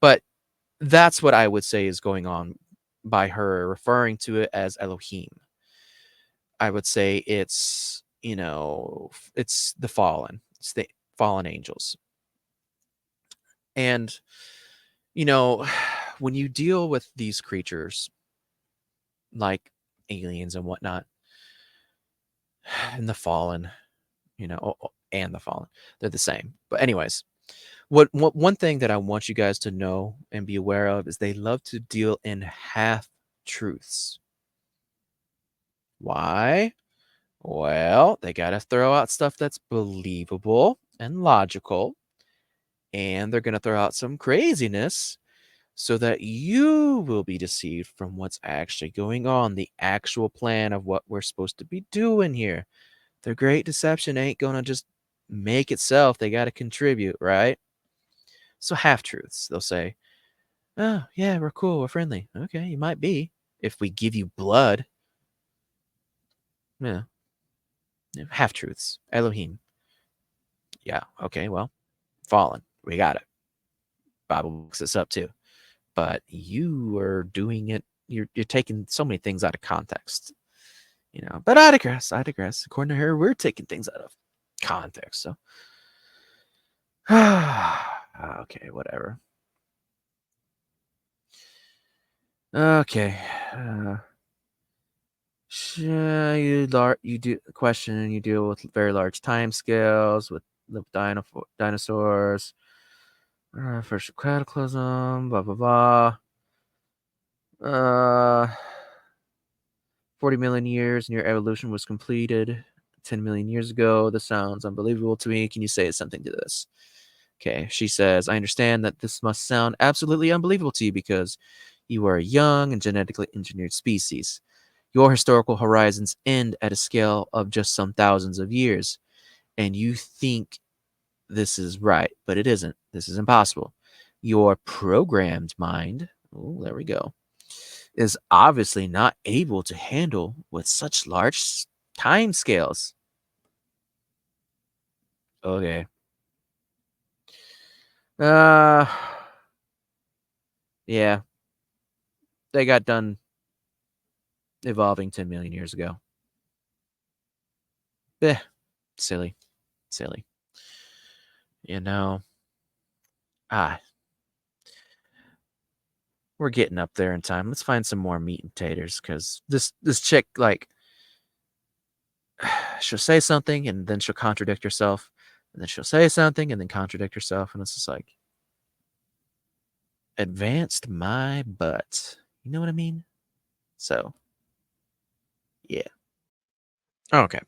but that's what I would say is going on by her referring to it as Elohim. I would say it's it's the fallen. It's the fallen angels. And when you deal with these creatures like aliens and whatnot, and the fallen, and the fallen, they're the same. But anyways, one thing that I want you guys to know and be aware of is they love to deal in half truths. Why? Well, they got to throw out stuff that's believable and logical, and they're going to throw out some craziness so that you will be deceived from what's actually going on, the actual plan of what we're supposed to be doing here. Their great deception ain't going to just make itself. They got to contribute, right? So half-truths, they'll say, oh, yeah, we're cool, we're friendly. Okay, you might be if we give you blood. Yeah. Half-truths. Elohim. Yeah, okay, well, fallen. We got it. Bible books this up too. But you are doing it, you're taking so many things out of context. But I digress. According to her, we're taking things out of context. So okay, whatever. Okay. You do question and you deal with very large time scales with the dinosaurs. First cataclysm, blah blah blah. 40 million years and your evolution was completed 10 million years ago. This sounds unbelievable to me. Can you say something to this? Okay, she says, I understand that this must sound absolutely unbelievable to you because you are a young and genetically engineered species. Your historical horizons end at a scale of just some thousands of years, and you think this is right, but it isn't. This is impossible. Your programmed mind, oh, there we go, is obviously not able to handle with such large time scales. Okay. Yeah. They got done evolving 10 million years ago. Silly. We're getting up there in time. Let's find some more meat and taters, because this chick, like, she'll say something and then she'll contradict herself, and then she'll say something and then contradict herself, and it's just like, advanced my butt. You know what I mean? So, yeah. Okay.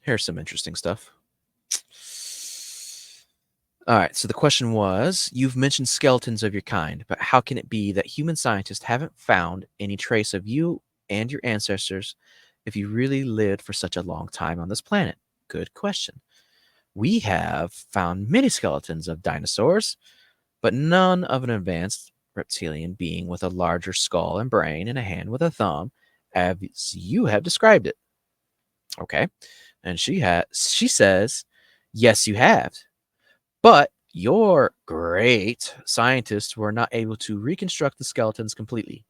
Here's some interesting stuff. All right, so the question was, you've mentioned skeletons of your kind, but how can it be that human scientists haven't found any trace of you and your ancestors if you really lived for such a long time on this planet? Good question. We have found many skeletons of dinosaurs, but none of an advanced reptilian being with a larger skull and brain and a hand with a thumb, as you have described it. Okay. And she says, yes, you have. But your great scientists were not able to reconstruct the skeletons completely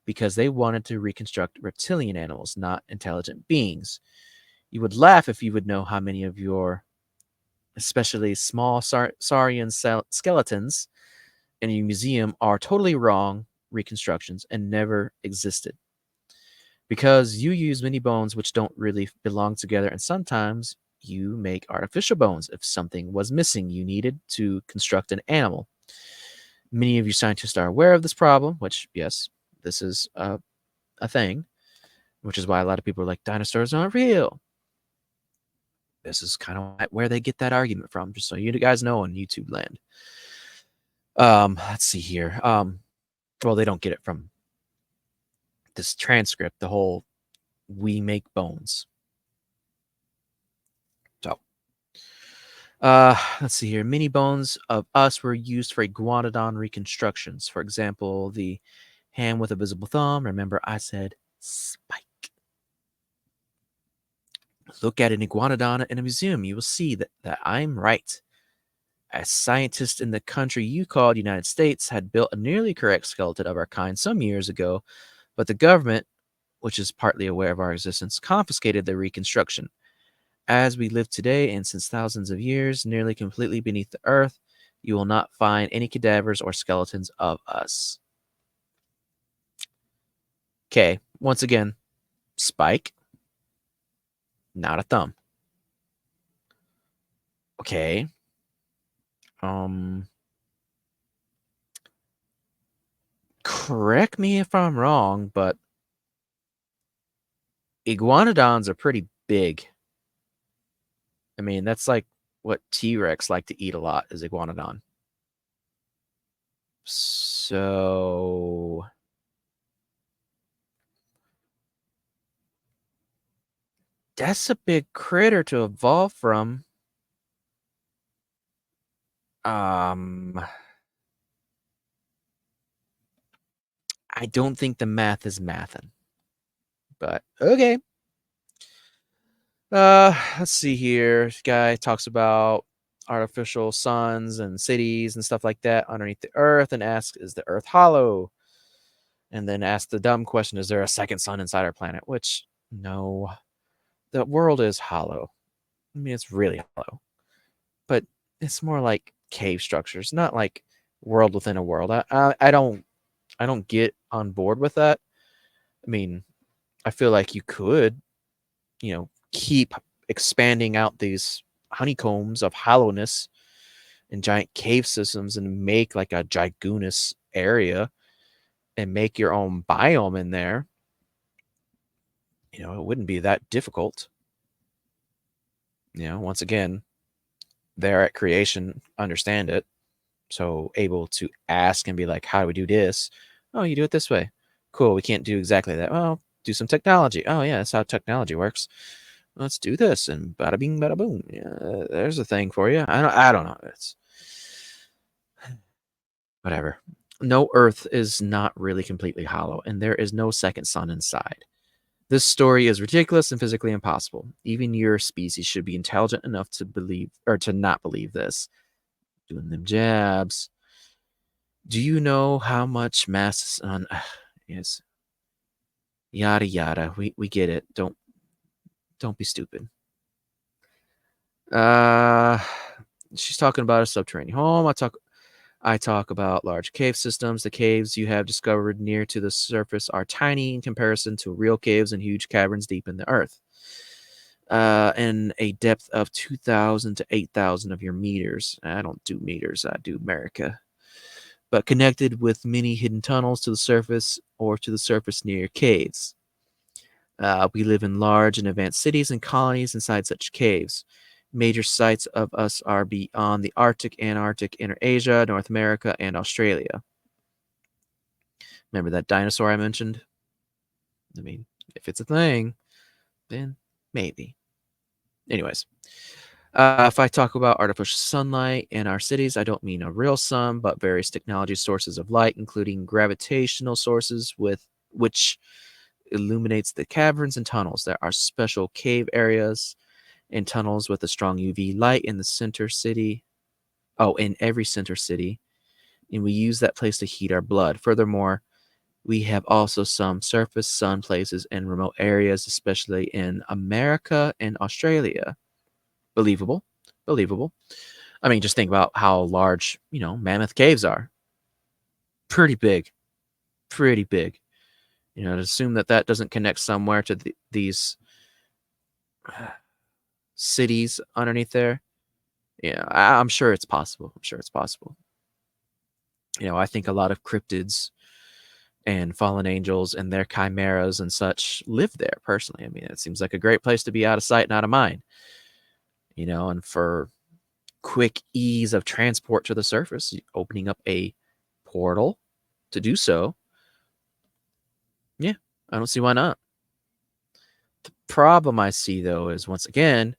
because they wanted to reconstruct reptilian animals, not intelligent beings. You would laugh if you would know how many of your, especially small saurian skeletons in your museum, are totally wrong reconstructions and never existed. Because you use many bones which don't really belong together, and sometimes you make artificial bones if something was missing you needed to construct an animal. Many of you scientists are aware of this problem, which, yes, this is a thing, which is why a lot of people are like, dinosaurs aren't real. This is kind of where they get that argument from, just so you guys know on YouTube land. Let's see here. Well, they don't get it from this transcript, the whole we make bones. So, let's see here. Many bones of us were used for iguanodon reconstructions. For example, the hand with a visible thumb. Remember, I said spike. Look at an iguanodon in a museum. You will see that I'm right. A scientist in the country you called United States had built a nearly correct skeleton of our kind some years ago, but the government, which is partly aware of our existence, confiscated the reconstruction. As we live today, and since thousands of years, nearly completely beneath the earth, you will not find any cadavers or skeletons of us. Okay, once again, spike, not a thumb. Okay. Correct me if I'm wrong, but iguanodons are pretty big. I mean, that's like what T-Rex like to eat a lot is iguanodon. So that's a big critter to evolve from. I don't think the math is mathin', but okay. Let's see here. This guy talks about artificial suns and cities and stuff like that underneath the earth and asks, is the earth hollow? And then asks the dumb question, is there a second sun inside our planet? Which, no, the world is hollow. I mean, it's really hollow, but it's more like cave structures, not like world within a world. I don't get on board with that. I mean, I feel like you could, keep expanding out these honeycombs of hollowness and giant cave systems and make like a gigantus area and make your own biome in there. It wouldn't be that difficult. Once again, they're at creation, understand it. So able to ask and be like, how do we do this? Oh, you do it this way. Cool. We can't do exactly that. Well, do some technology. Oh, yeah, that's how technology works. Let's do this and bada bing, bada boom. Yeah, there's a thing for you. I don't know. It's whatever. No, Earth is not really completely hollow, and there is no second sun inside. This story is ridiculous and physically impossible. Even your species should be intelligent enough to believe or to not believe this. Doing them jabs. Do you know how much mass on yes. Yada yada. We get it. Don't be stupid. She's talking about a subterranean home. I talk about large cave systems. The caves you have discovered near to the surface are tiny in comparison to real caves and huge caverns deep in the earth. And a depth of 2,000 to 8,000 of your meters. I don't do meters, I do America. But connected with many hidden tunnels to the surface or to the surface near caves. We live in large and advanced cities and colonies inside such caves. Major sites of us are beyond the Arctic, Antarctic, Inner Asia, North America, and Australia. Remember that dinosaur I mentioned? I mean, if it's a thing, then maybe. Anyways, If I talk about artificial sunlight in our cities, I don't mean a real sun, but various technology sources of light, including gravitational sources with which illuminates the caverns and tunnels. There are special cave areas and tunnels with a strong UV light in the center city. Oh, in every center city. And we use that place to heat our blood. Furthermore, we have also some surface sun places in remote areas, especially in America and Australia. Believable. Believable. I mean, just think about how large, Mammoth Caves are. Pretty big. Pretty big. To assume that that doesn't connect somewhere to these cities underneath there. Yeah, I'm sure it's possible. I'm sure it's possible. I think a lot of cryptids and fallen angels and their chimeras and such live there personally. I mean, it seems like a great place to be out of sight and out of mind. And for quick ease of transport to the surface, opening up a portal to do so. Yeah, I don't see why not. The problem I see though is, once again,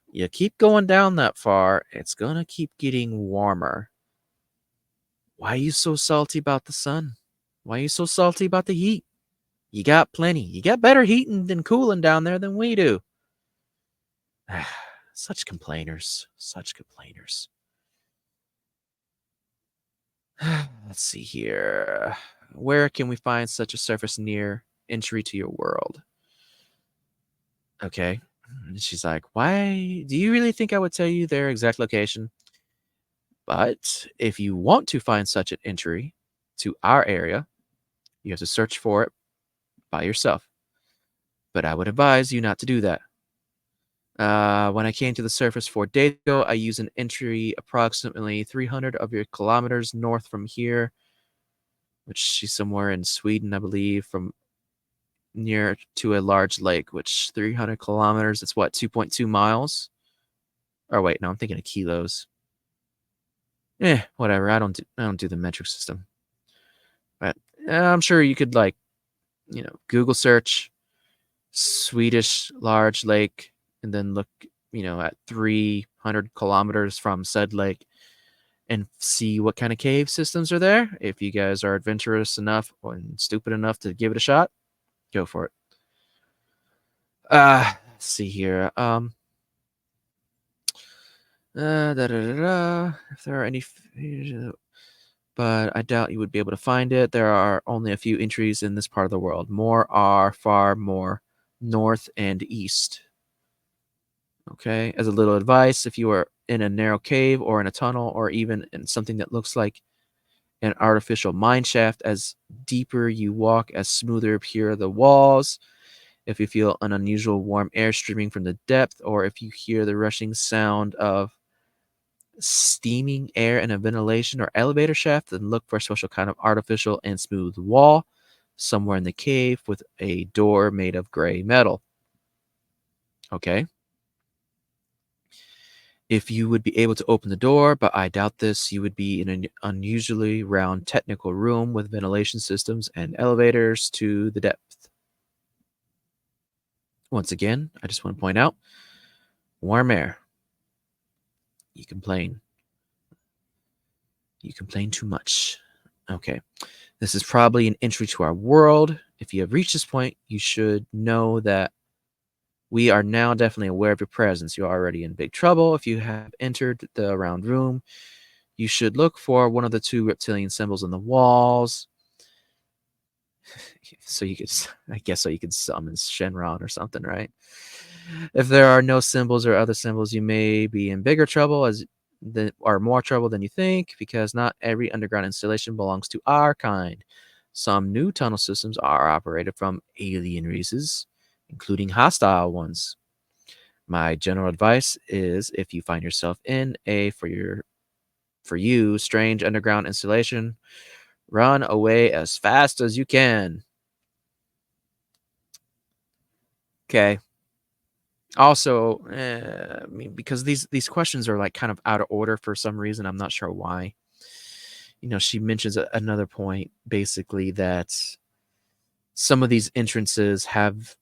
you keep going down that far, it's gonna keep getting warmer. Why are you so salty about the sun? Why are you so salty about the heat? You got plenty. You got better heating and cooling down there than we do. Such complainers. Such complainers. Let's see here. Where can we find such a surface near entry to your world? Okay. And she's like, why do you really think I would tell you their exact location? But if you want to find such an entry to our area, you have to search for it by yourself. But I would advise you not to do that. When I came to the surface 4 days ago, I used an entry approximately 300 of your kilometers north from here, which she's somewhere in Sweden, I believe, from near to a large lake, which 300 kilometers, it's what, 2.2 miles? Or wait, no, I'm thinking of kilos. Whatever. I don't do the metric system. But I'm sure you could Google search Swedish large lake and then look, at 300 kilometers from said lake and see what kind of cave systems are there. If you guys are adventurous enough and stupid enough to give it a shot, go for it. Let's see here. If there are any, but I doubt you would be able to find it. There are only a few entries in this part of the world. More are far more north and east. Okay, as a little advice, if you are in a narrow cave or in a tunnel or even in something that looks like an artificial mine shaft, as deeper you walk, as smoother appear the walls. If you feel an unusual warm air streaming from the depth, or if you hear the rushing sound of steaming air in a ventilation or elevator shaft, then look for a special kind of artificial and smooth wall somewhere in the cave with a door made of gray metal. Okay. If you would be able to open the door, but I doubt this, you would be in an unusually round technical room with ventilation systems and elevators to the depth. Once again, I just want to point out, warm air. You complain. You complain too much. Okay. This is probably an entry to our world. If you have reached this point, you should know that we are now definitely aware of your presence. You're already in big trouble. If you have entered the round room, you should look for one of the 2 reptilian symbols on the walls. So you could summon Shenron or something, right? If there are no symbols or other symbols, you may be in bigger trouble or more trouble than you think, because not every underground installation belongs to our kind. Some new tunnel systems are operated from alien races, including hostile ones. My general advice is, if you find yourself in a for you strange underground installation, run away as fast as you can. Okay. Also, I mean, because these questions are kind of out of order for some reason. I'm not sure why. She mentions another point, basically, that some of these entrances have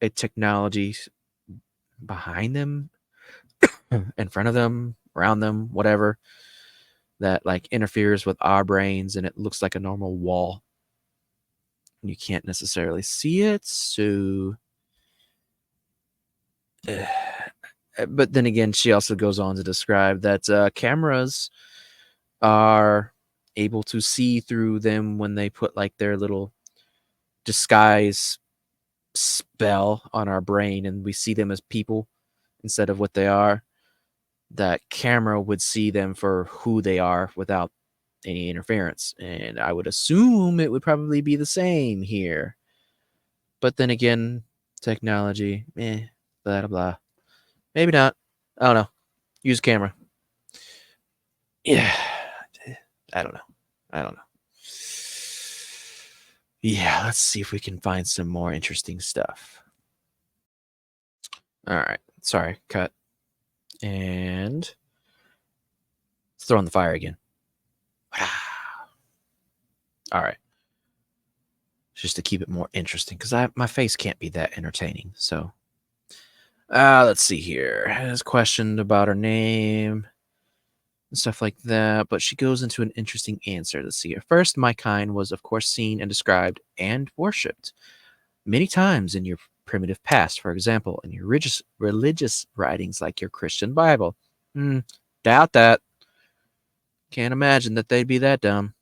a technology behind them in front of them, around them, whatever, that like interferes with our brains, and it looks like a normal wall. You can't necessarily see it, so but then again, she also goes on to describe that cameras are able to see through them when they put like their little disguise spell on our brain and we see them as people instead of what they are. That camera would see them for who they are without any interference. And I would assume it would probably be the same here. But then again, technology, blah, blah, blah. Maybe not. I don't know. Use camera. Yeah. I don't know. Yeah, let's see if we can find some more interesting stuff. All right. Sorry, cut. And let's throw in the fire again. All right. Just to keep it more interesting, because my face can't be that entertaining. So let's see here. Has questioned about her name and stuff like that, but she goes into an interesting answer. Let's see here. First, my kind was, of course, seen and described and worshipped many times in your primitive past. For example, in your religious writings like your Christian Bible. Doubt that. Can't imagine that they'd be that dumb.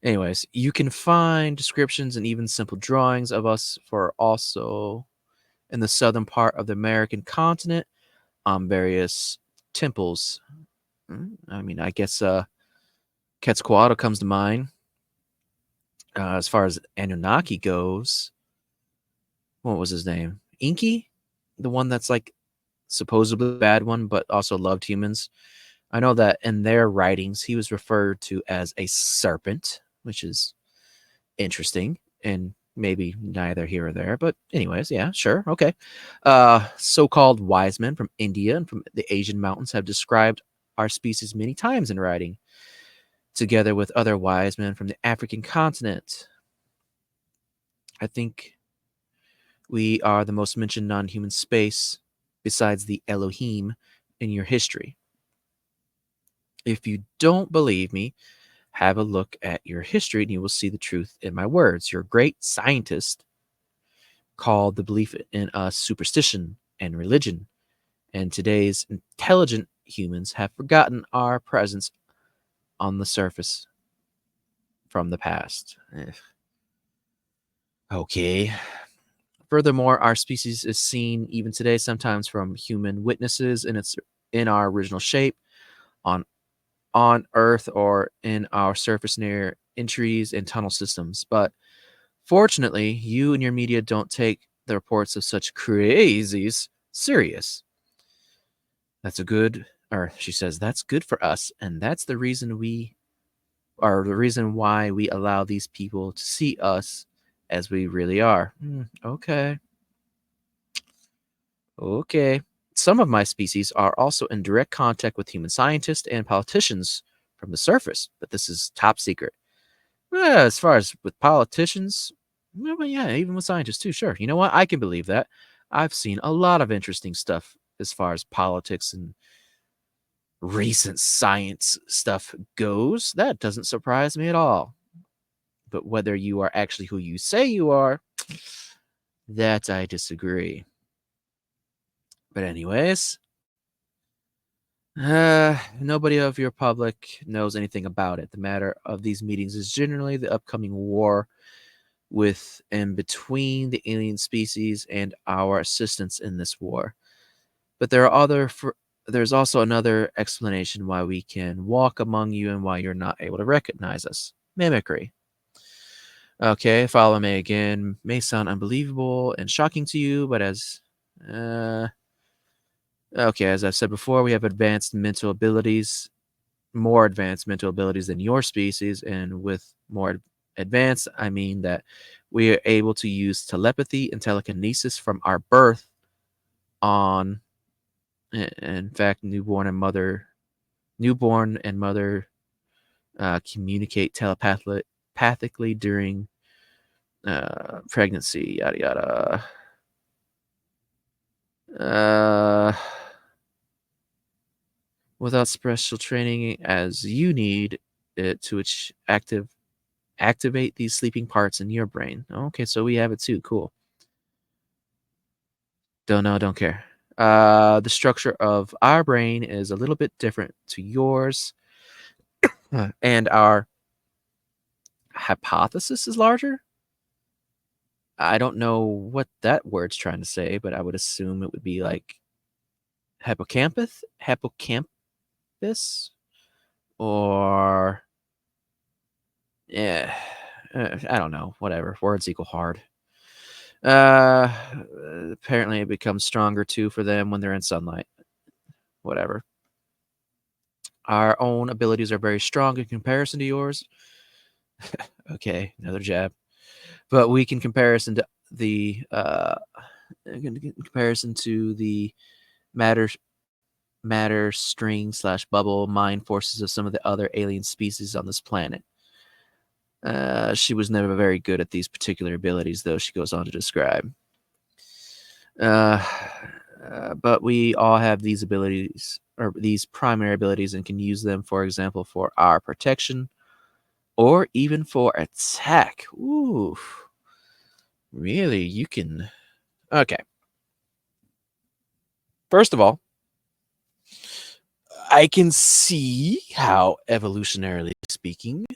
Anyways, you can find descriptions and even simple drawings of us for also in the southern part of the American continent on various temples. I mean, I guess Quetzalcoatl comes to mind. As far as Anunnaki goes, what was his name? Inky? The one that's like supposedly the bad one, but also loved humans. I know that in their writings, he was referred to as a serpent, which is interesting and maybe neither here or there. But anyways, yeah, sure. Okay. So-called wise men from India and from the Asian mountains have described our species many times in writing, together with other wise men from the African continent. I think we are the most mentioned non-human space besides the Elohim in your history. If you don't believe me, have a look at your history and you will see the truth in my words. Your great scientist called the belief in us superstition and religion, and today's intelligent humans have forgotten our presence on the surface from the past. Okay. Furthermore, our species is seen even today sometimes from human witnesses in our original shape on Earth or in our surface near entries and tunnel systems. But fortunately, you and your media don't take the reports of such crazies serious. She says, that's good for us, and that's the reason why we allow these people to see us as we really are. Okay. Some of my species are also in direct contact with human scientists and politicians from the surface, but this is top secret. As far as with politicians, well, yeah, even with scientists too, sure. You know what? I can believe that. I've seen a lot of interesting stuff as far as politics and recent science stuff goes. That doesn't surprise me at all. But whether you are actually who you say you are, that I disagree. But anyways, nobody of your public knows anything about it. The matter of these meetings is generally the upcoming war with and between the alien species and our assistance in this war. But there's also another explanation why we can walk among you and why you're not able to recognize us. Mimicry. Okay, follow me again. May sound unbelievable and shocking to you, but as I've said before, we have more advanced mental abilities than your species, and with more advanced, I mean that we are able to use telepathy and telekinesis from our birth on. In fact, newborn and mother communicate telepathically during pregnancy. Yada yada. without special training as you need it to activate these sleeping parts in your brain. Okay, so we have it too. Cool. Don't know, don't care. The structure of our brain is a little bit different to yours, and our hypothesis is larger. I don't know what that word's trying to say, but I would assume it would be like hippocampus, or yeah, I don't know. Whatever. Words equal hard. Uh, Apparently it becomes stronger too for them when they're in sunlight. Whatever. Our own abilities are very strong in comparison to yours. Okay, another jab. But we can comparison to the in comparison to the matter string / bubble mind forces of some of the other alien species on this planet. She was never very good at these particular abilities, though, she goes on to describe. But we all have these abilities, or these primary abilities, and can use them, for example, for our protection or even for attack. Ooh. Really? You can... Okay. First of all, I can see how, evolutionarily speaking,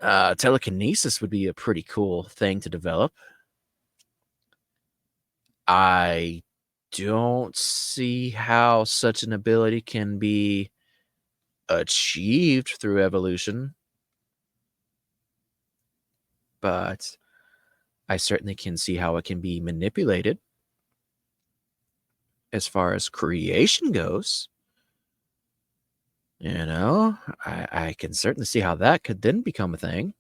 telekinesis would be a pretty cool thing to develop. I don't see how such an ability can be achieved through evolution, but I certainly can see how it can be manipulated. As far as creation goes, I can certainly see how that could then become a thing.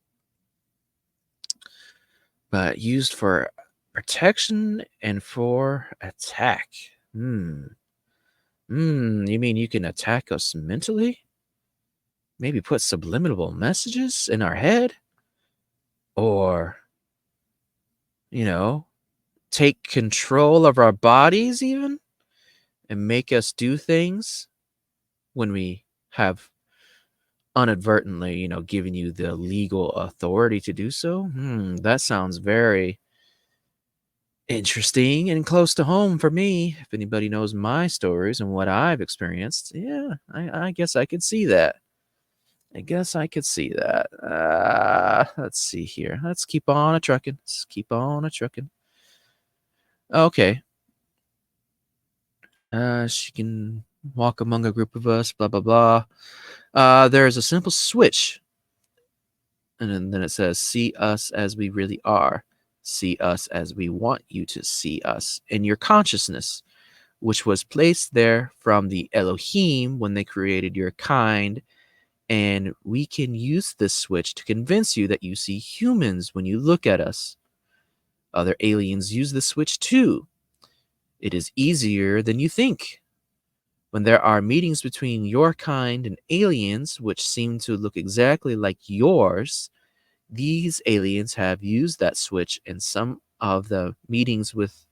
But used for protection and for attack. You mean you can attack us mentally? Maybe put subliminal messages in our head? Or, take control of our bodies even? And make us do things when we have inadvertently, given you the legal authority to do so? That sounds very interesting and close to home for me. If anybody knows my stories and what I've experienced, yeah, I guess I could see that. Let's see here. Let's keep on a trucking. Okay. She can walk among a group of us, blah, blah, blah. There's a simple switch. And then it says, see us as we really are. See us as we want you to see us in your consciousness, which was placed there from the Elohim when they created your kind. And we can use this switch to convince you that you see humans when you look at us. Other aliens use the switch too. It is easier than you think. When there are meetings between your kind and aliens, which seem to look exactly like yours, these aliens have used that switch, and some of the meetings with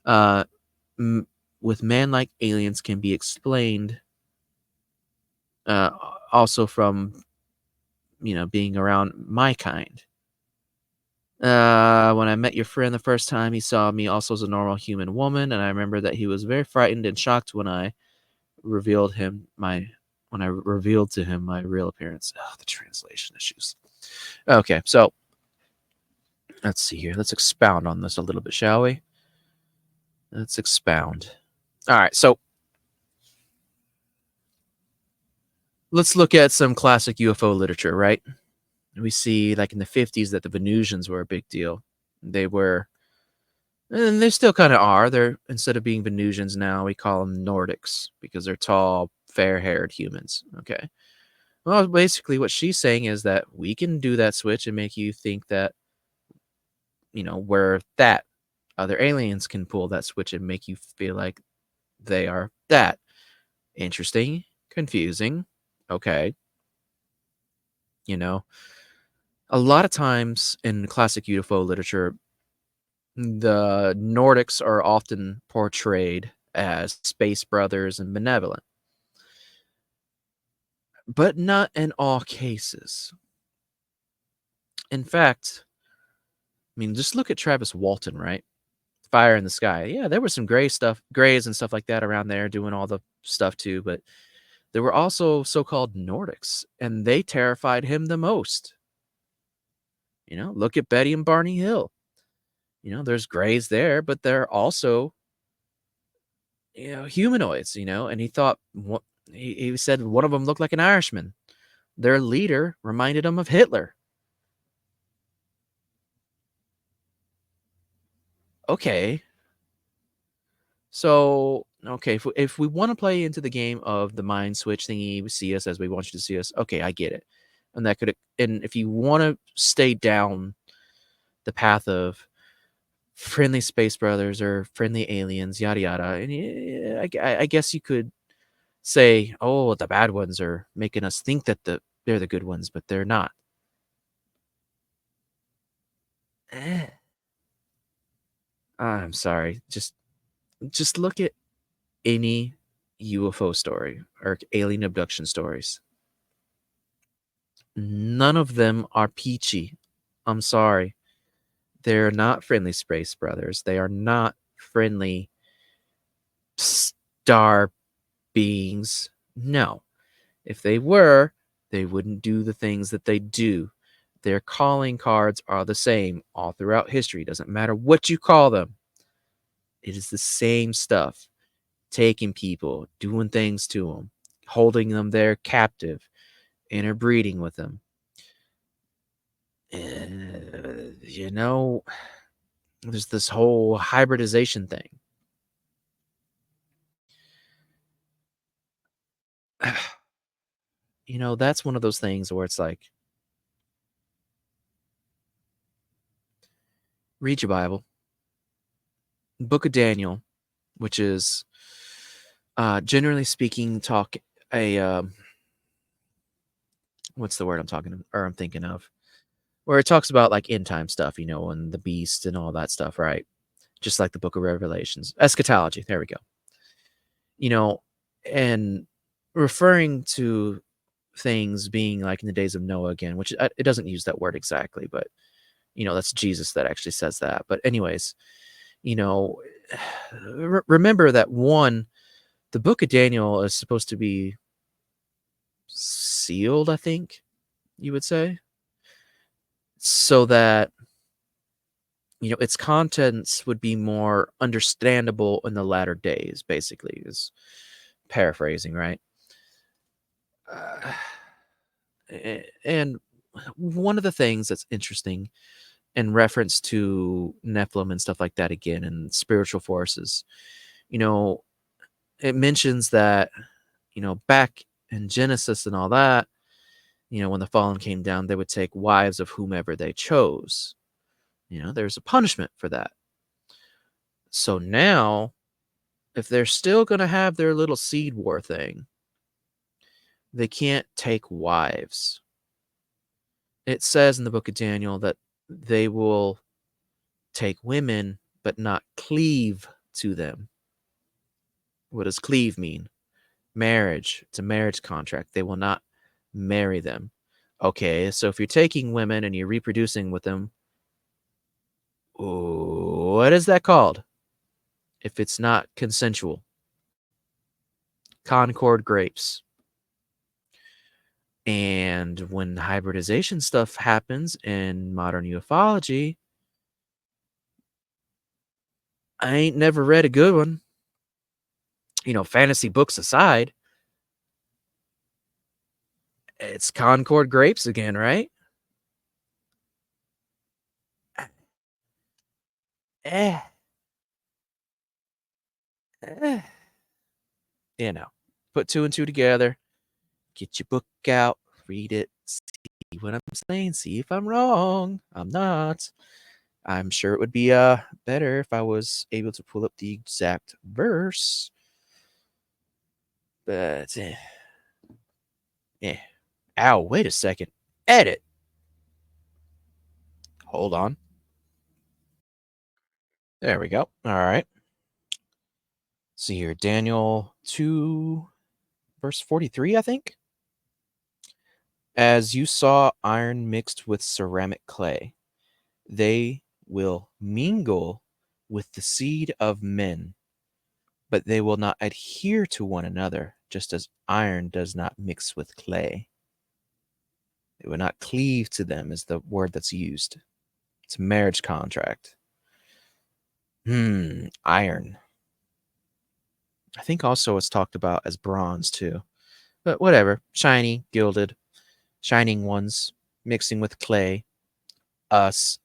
man-like aliens can be explained also from being around my kind. When I met your friend the first time, he saw me also as a normal human woman, and I remember that he was very frightened and shocked when I revealed to him my real appearance. Oh, the translation issues. Okay, so let's see here. Let's expound on this a little bit, shall we? Let's expound. All right, so let's look at some classic UFO literature, right? We see, like in the 50s, that the Venusians were a big deal. They were, and they still kind of are. They're, instead of being Venusians now, we call them Nordics because they're tall, fair-haired humans. Okay. Well, basically what she's saying is that we can do that switch and make you think that, we're that. Other aliens can pull that switch and make you feel like they are that. Interesting. Confusing. Okay. A lot of times in classic UFO literature, the Nordics are often portrayed as space brothers and benevolent. But not in all cases. In fact, I mean, just look at Travis Walton, right? Fire in the Sky. Yeah, there was some grays and stuff like that around there doing all the stuff too, but there were also so-called Nordics, and they terrified him the most. Look at Betty and Barney Hill. There's grays there, but they're also, humanoids, and he thought, he said one of them looked like an Irishman. Their leader reminded him of Hitler. Okay. So, okay, if we want to play into the game of the mind switch thingy, we see us as we want you to see us. Okay, I get it. And if you want to stay down the path of friendly space brothers or friendly aliens, yada yada, and I guess you could say, oh, the bad ones are making us think that they're the good ones, but they're not. I'm sorry. Just look at any UFO story or alien abduction stories. None of them are peachy. I'm sorry. They're not friendly space brothers. They are not friendly star beings. No. If they were, they wouldn't do the things that they do. Their calling cards are the same all throughout history. Doesn't matter what you call them. It is the same stuff. Taking people, doing things to them, holding them there captive, interbreeding with them. There's this whole hybridization thing. That's one of those things where it's like, read your Bible, Book of Daniel, which is, generally speaking, what's the word I'm thinking of? Where it talks about like end time stuff, and the beast and all that stuff, right? Just like the Book of Revelations, eschatology. There we go. And referring to things being like in the days of Noah again, which it doesn't use that word exactly, but that's Jesus that actually says that. But anyways, remember that the Book of Daniel is supposed to be sealed, I think you would say, so that its contents would be more understandable in the latter days, basically, is paraphrasing, right? And one of the things that's interesting in reference to Nephilim and stuff like that again, and spiritual forces, it mentions that, back in Genesis and all that, when the fallen came down, they would take wives of whomever they chose. There's a punishment for that. So now, if they're still going to have their little seed war thing, they can't take wives. It says in the Book of Daniel that they will take women, but not cleave to them. What does cleave mean? Marriage. It's a marriage contract. They will not marry them. Okay, so if you're taking women and you're reproducing with them, what is that called? If it's not consensual. Concord grapes. And when hybridization stuff happens in modern ufology, I ain't never read a good one. Fantasy books aside, it's Concord grapes again, right? Eh. Eh. Put two and two together. Get your book out, read it, see what I'm saying, see if I'm wrong. I'm not. I'm sure it would be better if I was able to pull up the exact verse. But Ow, wait a second. Edit. Hold on. There we go. All right. See here, Daniel 2, verse 43, I think. As you saw iron mixed with ceramic clay, they will mingle with the seed of men, but they will not adhere to one another, just as iron does not mix with clay. It will not cleave to them, is the word that's used. It's a marriage contract. Iron. I think also it's talked about as bronze too. But whatever. Shiny, gilded, shining ones, mixing with clay. Us.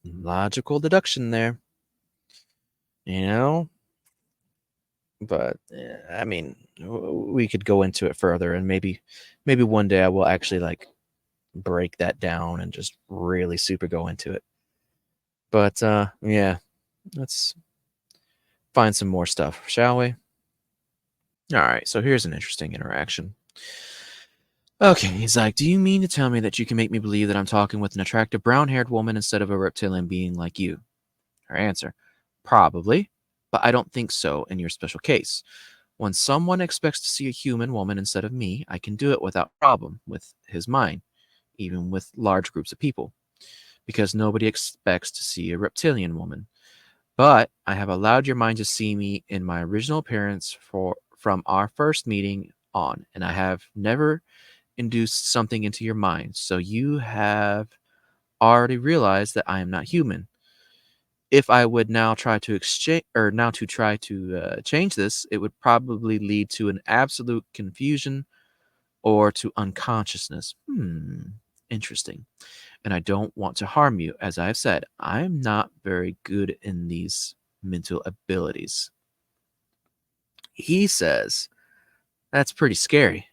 Logical deduction there. You know? But I mean, we could go into it further, and maybe one day I will actually like break that down and just really super go into it. But yeah, let's find some more stuff, shall we? All right, so here's an interesting interaction. Okay, he's like, do you mean to tell me that you can make me believe that I'm talking with an attractive brown-haired woman instead of a reptilian being like you? Her answer, probably, but I don't think so in your special case. When someone expects to see a human woman instead of me, I can do it without problem with his mind, even with large groups of people, because nobody expects to see a reptilian woman. But I have allowed your mind to see me in my original appearance from our first meeting on, and I have never induced something into your mind, so you have already realized that I am not human. If I would now try to change this, it would probably lead to an absolute confusion or to unconsciousness. Interesting. And I don't want to harm you. As I've said, I'm not very good in these mental abilities. He says, that's pretty scary.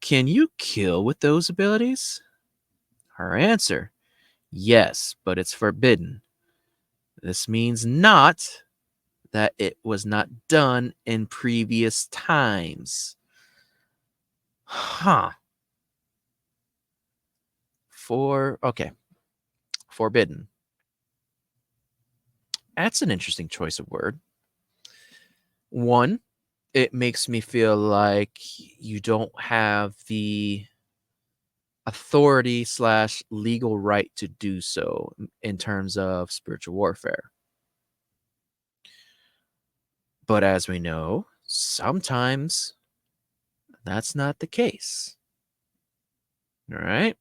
Can you kill with those abilities? Her answer, yes, but it's forbidden. This means not that it was not done in previous times. Huh. Forbidden. That's an interesting choice of word. One, it makes me feel like you don't have the authority / legal right to do so in terms of spiritual warfare. But as we know, sometimes that's not the case. All right.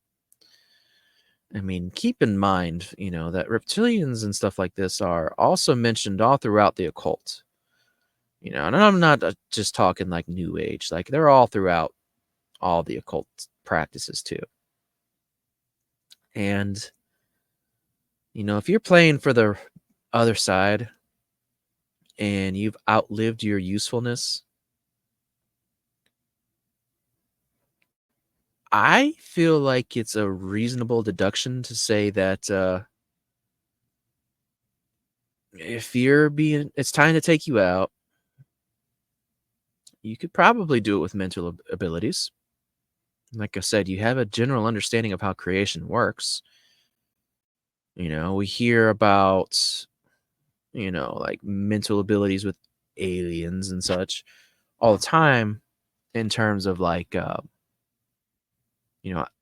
I mean, keep in mind, that reptilians and stuff like this are also mentioned all throughout the occult. And I'm not just talking like New Age, like they're all throughout all the occult practices too. And, if you're playing for the other side and you've outlived your usefulness, I feel like it's a reasonable deduction to say that if it's time to take you out, you could probably do it with mental abilities. Like I said, you have a general understanding of how creation works. We hear about, like mental abilities with aliens and such all the time in terms of like,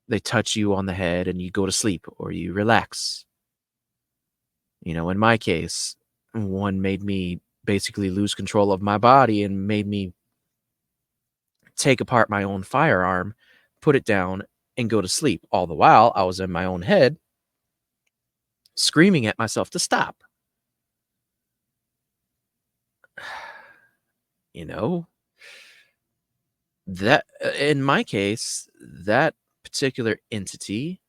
they touch you on the head and you go to sleep or you relax. In my case, one made me basically lose control of my body and made me take apart my own firearm, put it down, and go to sleep. All the while, I was in my own head, screaming at myself to stop. That in my case, that particular entity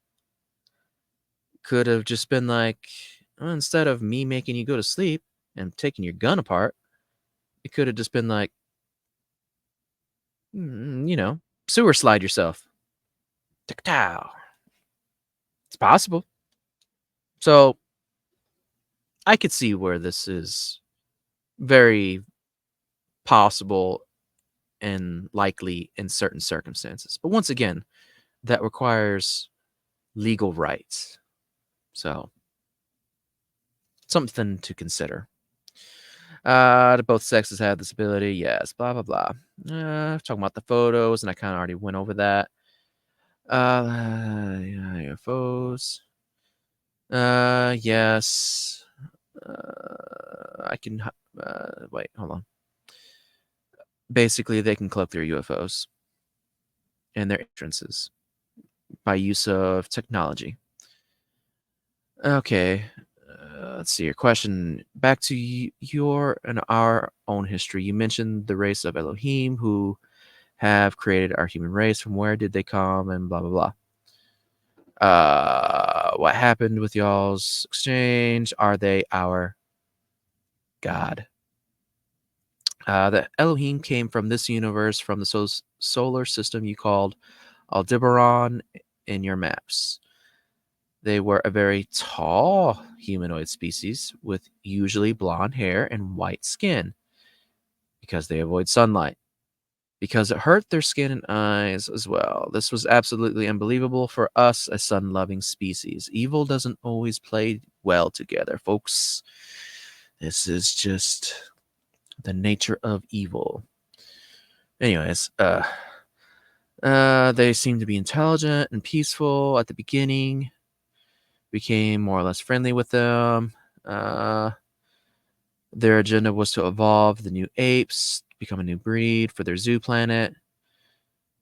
could have just been like, instead of me making you go to sleep and taking your gun apart, it could have just been like, sewer slide yourself. It's possible. So I could see where this is very possible and likely in certain circumstances. But once again, that requires legal rights. So something to consider. Both sexes have this ability. Yes, blah, blah, blah. Talking about the photos, and I kind of already went over that. UFOs. Yes. I can. Wait, hold on. Basically, they can cloak their UFOs and their entrances by use of technology. Okay. Let's see your question. Back to your and our own history. You mentioned the race of Elohim who have created our human race. From where did they come? And blah blah blah. What happened with y'all's exchange? Are they our God? The Elohim came from this universe, from the solar system you called Aldebaran in your maps. They were a very tall humanoid species with usually blonde hair and white skin because they avoid sunlight, because it hurt their skin and eyes as well. This was absolutely unbelievable for us, a sun-loving species. Evil doesn't always play well together, folks. This is just the nature of evil. Anyways, they seem to be intelligent and peaceful at the beginning. Became more or less friendly with them. Their agenda was to evolve the new apes, become a new breed for their zoo planet.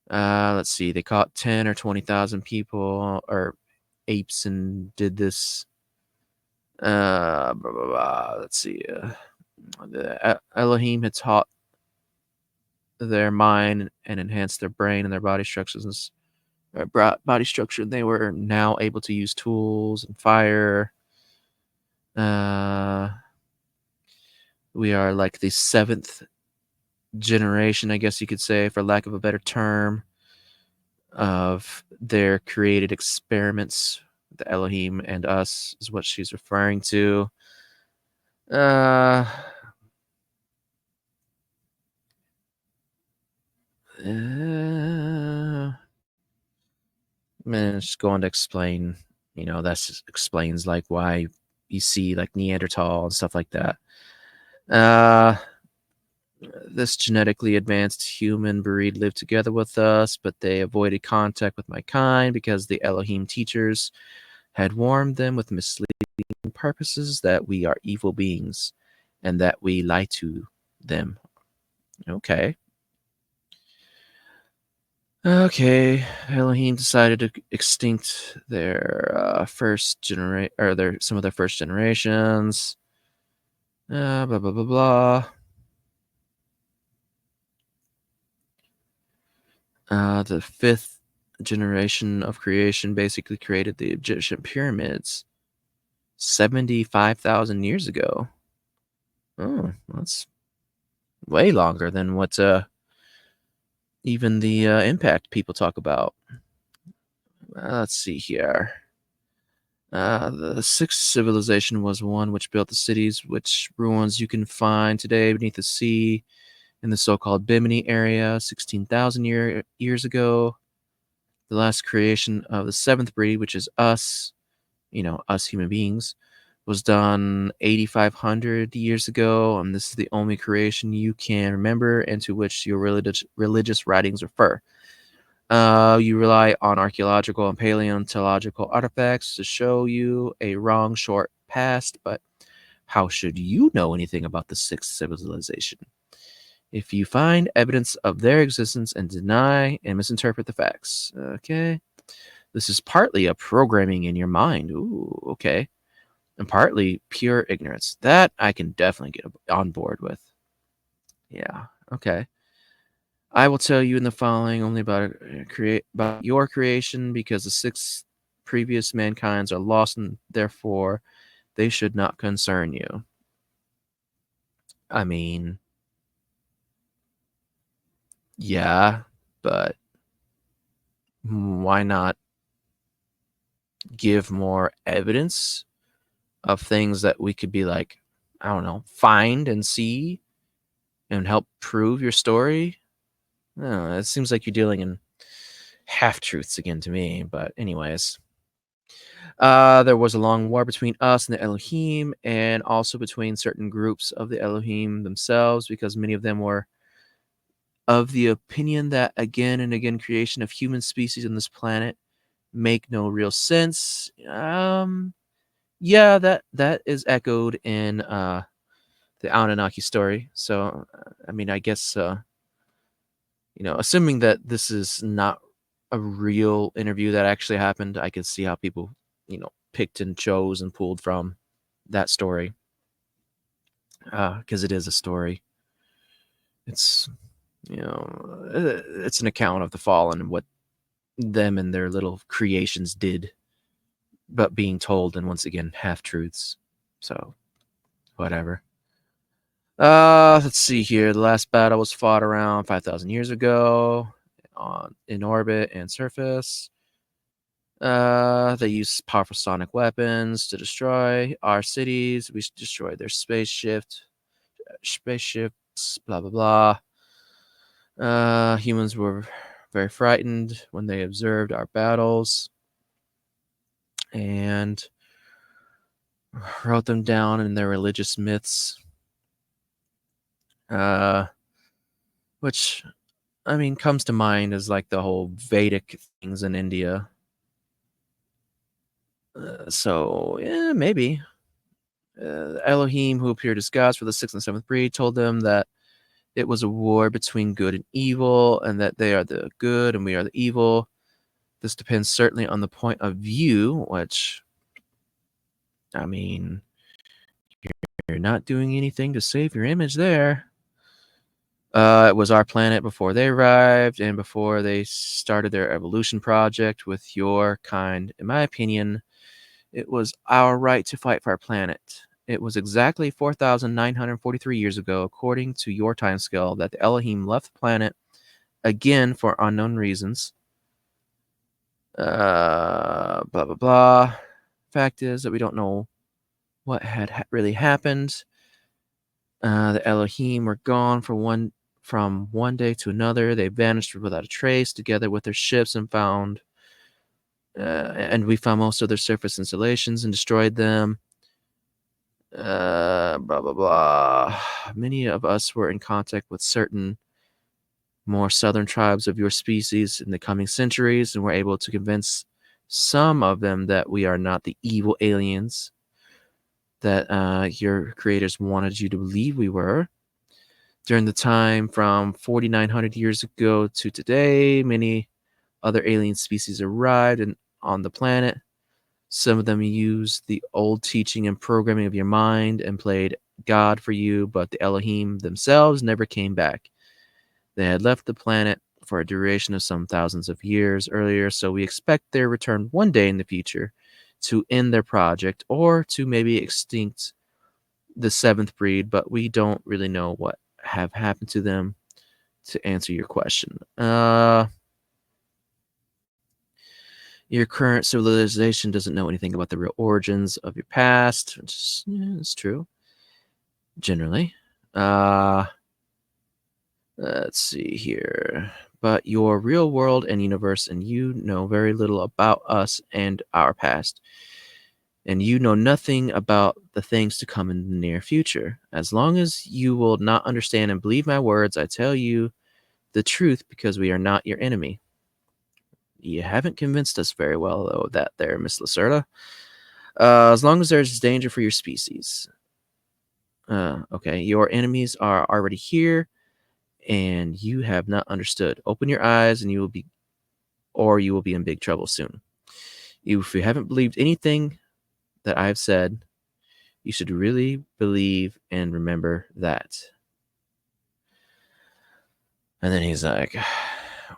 Let's see, they caught 10 or 20,000 people or apes and did this. Blah, blah, blah. Let's see. The Elohim had taught their mind and enhanced their brain and their body structures. Body structure. They were now able to use tools and fire. We are like the 7th generation, I guess you could say, for lack of a better term, of their created experiments. The Elohim and us is what she's referring to. Man, just going to explain, that explains like why you see like Neanderthal and stuff like that. This genetically advanced human breed lived together with us, but they avoided contact with my kind because the Elohim teachers had warned them with misleading purposes that we are evil beings and that we lie to them. Okay. Elohim decided to extinct their some of their first generations. Blah blah blah blah. The 5th generation of creation basically created the Egyptian pyramids 75,000 years ago. Oh, that's way longer than what even the impact people talk about. Let's see here. The 6th civilization was one which built the cities, which ruins you can find today beneath the sea in the so-called Bimini area 16,000 years ago. The last creation of the 7th breed, which is us, us human beings, was done 8,500 years ago, and this is the only creation you can remember and to which your religious writings refer. You rely on archaeological and paleontological artifacts to show you a wrong short past, but how should you know anything about the 6th civilization if you find evidence of their existence and deny and misinterpret the facts? Okay. This is partly a programming in your mind. Ooh, okay. And partly pure ignorance. That I can definitely get on board with. Yeah. Okay. I will tell you in the following only about your creation, because the 6 previous mankind's are lost, and therefore they should not concern you. I mean, yeah, but why not give more evidence of things that we could be like, I don't know, find and see and help prove your story? I don't know, it seems like you're dealing in half truths again to me, but anyways. There was a long war between us and the Elohim, and also between certain groups of the Elohim themselves, because many of them were of the opinion that again and again creation of human species on this planet make no real sense. Yeah, that is echoed in the Anunnaki story. So, I mean, I guess assuming that this is not a real interview that actually happened, I could see how people, picked and chose and pulled from that story, because it is a story. It's it's an account of the fallen and what them and their little creations did, but being told, and once again, half truths. So, whatever. Let's see here. The last battle was fought around 5,000 years ago in orbit and surface. They used powerful sonic weapons to destroy our cities. We destroyed their spaceships, blah, blah, blah. Humans were very frightened when they observed our battles and wrote them down in their religious myths. Which, I mean, comes to mind as like the whole Vedic things in India. So, yeah, maybe. Elohim, who appeared as gods for the sixth and seventh breed, told them that it was a war between good and evil, and that they are the good and we are the evil. This depends certainly on the point of view, which, I mean, you're not doing anything to save your image there. It was our planet before they arrived and before they started their evolution project with your kind. In my opinion, it was our right to fight for our planet. It was exactly 4,943 years ago, according to your timescale, that the Elohim left the planet again for unknown reasons. Blah, blah, blah. Fact is that we don't know what had really happened. The Elohim were gone from one day to another. They vanished without a trace, together with their ships, and we found most of their surface installations and destroyed them. Blah blah blah. Many of us were in contact with certain more southern tribes of your species in the coming centuries, and were able to convince some of them that we are not the evil aliens that your creators wanted you to believe we were. During the time from 4,900 years ago to today, many other alien species arrived on the planet. Some of them used the old teaching and programming of your mind and played God for you, but the Elohim themselves never came back. They had left the planet for a duration of some thousands of years earlier, so we expect their return one day in the future to end their project or to maybe extinct the seventh breed, but we don't really know what have happened to them to answer your question. Your current civilization doesn't know anything about the real origins of your past, which is true, generally. Let's see here. But your real world and universe, and you know very little about us and our past. And you know nothing about the things to come in the near future. As long as you will not understand and believe my words, I tell you the truth because we are not your enemy. You haven't convinced us very well, though, that there, Miss Lacerta. As long as there's danger for your species. Okay, your enemies are already here, and you have not understood. Open your eyes, and you will be in big trouble soon. If you haven't believed anything that I've said, you should really believe and remember that. And then he's like,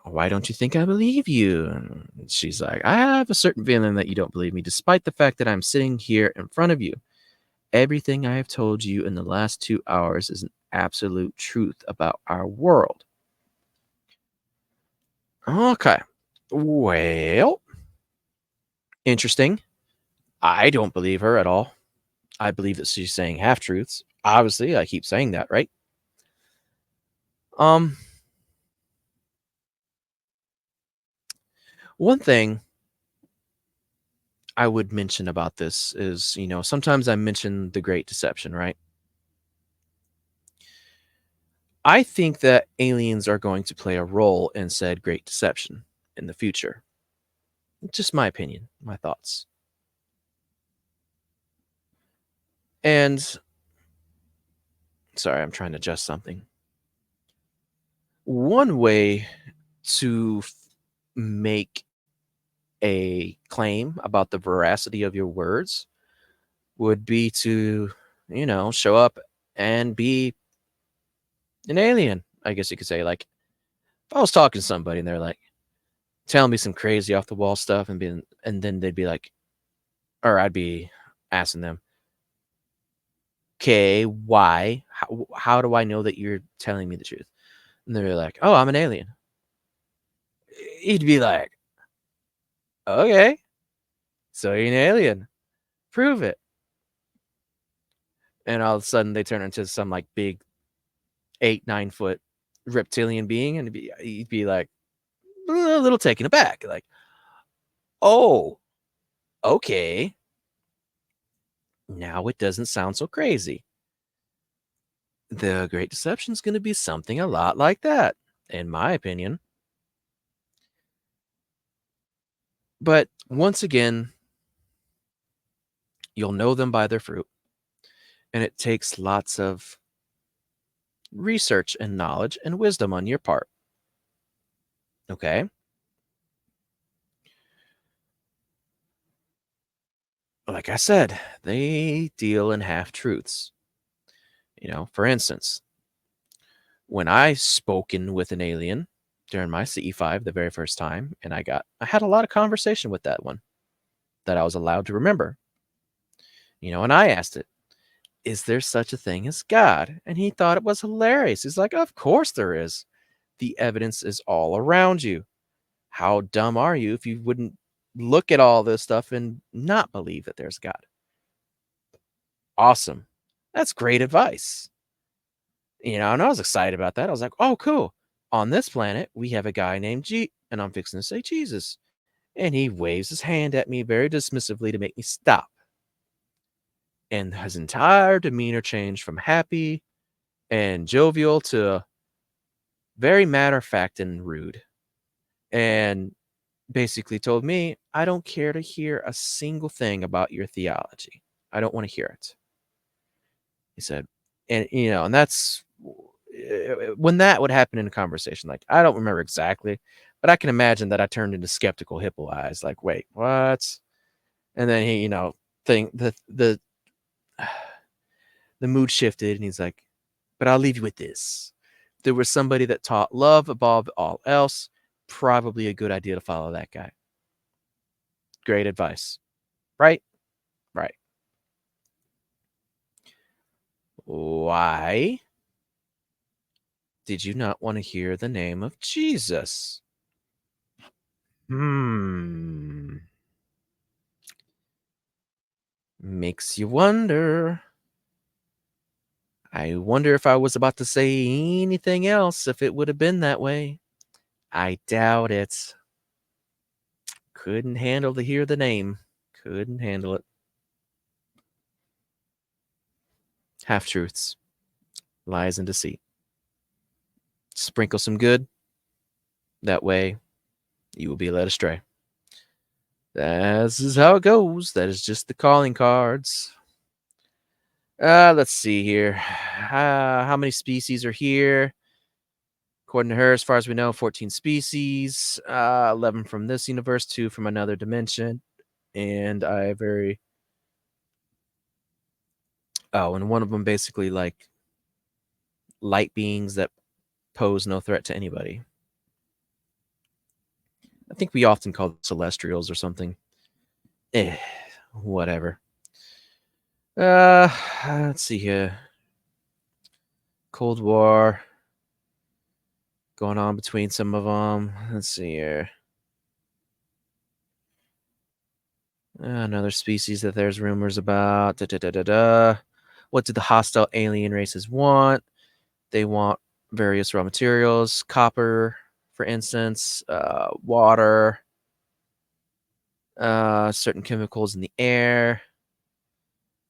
why don't you think I believe you? And she's like, I have a certain feeling that you don't believe me, despite the fact that I'm sitting here in front of you. Everything I have told you in the last 2 hours is an absolute truth about our world. Okay. Well, interesting. I don't believe her at all. I believe that she's saying half truths. Obviously, I keep saying that, right? One thing I would mention about this is, sometimes I mention the Great Deception, right? I think that aliens are going to play a role in said Great Deception in the future. Just my opinion, my thoughts. And sorry, I'm trying to adjust something. One way to make a claim about the veracity of your words would be to, show up and be an alien, I guess you could say. Like, if I was talking to somebody and they're like telling me some crazy off the wall stuff and then they'd be like, or I'd be asking them, okay, why? How do I know that you're telling me the truth? And they're like, oh, I'm an alien. He'd be like, okay, so you're an alien. Prove it. And all of a sudden they turn into some like big 8-9 foot reptilian being, and he'd be like a little taken aback, like, oh, okay, now it doesn't sound so crazy. The Great Deception is going to be something a lot like that, in my opinion. But once again, you'll know them by their fruit, and it takes lots of research and knowledge and wisdom on your part. Okay? Like I said, they deal in half truths. For instance, when I spoken with an alien during my CE5 the very first time, and I had a lot of conversation with that one that I was allowed to remember. And I asked it, is there such a thing as God? And he thought it was hilarious. He's like, of course there is. The evidence is all around you. How dumb are you if you wouldn't look at all this stuff and not believe that there's God? Awesome. That's great advice. And I was excited about that. I was like, oh, cool. On this planet, we have a guy named G, and I'm fixing to say Jesus. And he waves his hand at me very dismissively to make me stop. And his entire demeanor changed from happy and jovial to very matter of fact and rude. And basically told me, I don't care to hear a single thing about your theology. I don't want to hear it. He said, and that's when that would happen in a conversation. Like, I don't remember exactly, but I can imagine that I turned into skeptical hippo eyes. Like, wait, what? And then he, think the mood shifted, and he's like, but I'll leave you with this. There was somebody that taught love above all else. Probably a good idea to follow that guy. Great advice. Right? Right. Why did you not want to hear the name of Jesus? Makes you wonder. I wonder if I was about to say anything else, if it would have been that way. I doubt it. Couldn't handle to hear the name. Couldn't handle it. Half-truths. Lies and deceit. Sprinkle some good. That way, you will be led astray. This is how it goes. That is just the calling cards. Let's see here. How many species are here? According to her, as far as we know, 14 species. 11 from this universe, 2 from another dimension. And and one of them basically like light beings that pose no threat to anybody. I think we often call them celestials or something. Whatever. Let's see here. Cold War going on between some of them. Let's see here. Another species that there's rumors about. What do the hostile alien races want? They want various raw materials, copper, for instance, water, certain chemicals in the air.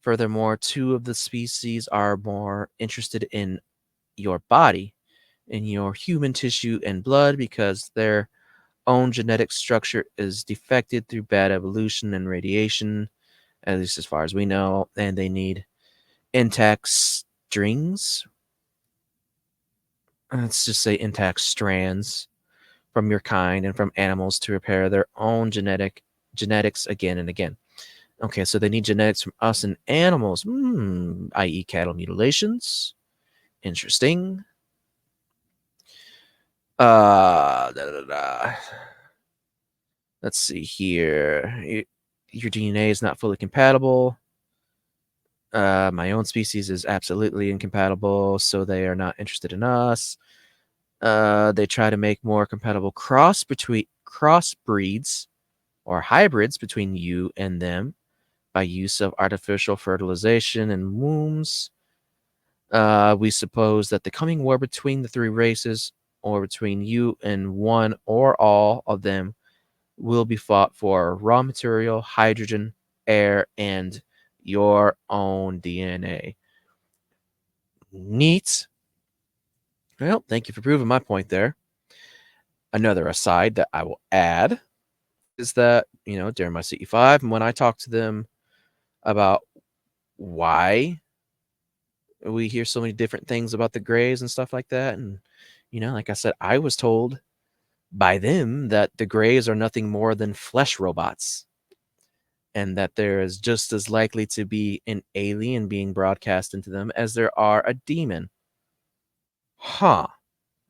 Furthermore, 2 of the species are more interested in your body, in your human tissue and blood, because their own genetic structure is defected through bad evolution and radiation, at least as far as we know, and they need intact strings. Let's just say intact strands from your kind and from animals to repair their own genetics again and again. Okay, so they need genetics from us and animals, i.e., cattle mutilations. Interesting. Da, da, da. Let's see here. Your DNA is not fully compatible. My own species is absolutely incompatible, so they are not interested in us. They try to make more compatible crossbreeds or hybrids between you and them by use of artificial fertilization and wombs. We suppose that the coming war between the 3 races, or between you and one or all of them, will be fought for raw material, hydrogen, air, and your own DNA. Neat. Well, thank you for proving my point there. Another aside that I will add is that, during my CE5, and when I talk to them about why we hear so many different things about the Greys and stuff like that, and, like I said, I was told by them that the Greys are nothing more than flesh robots, and that there is just as likely to be an alien being broadcast into them as there are a demon. Huh.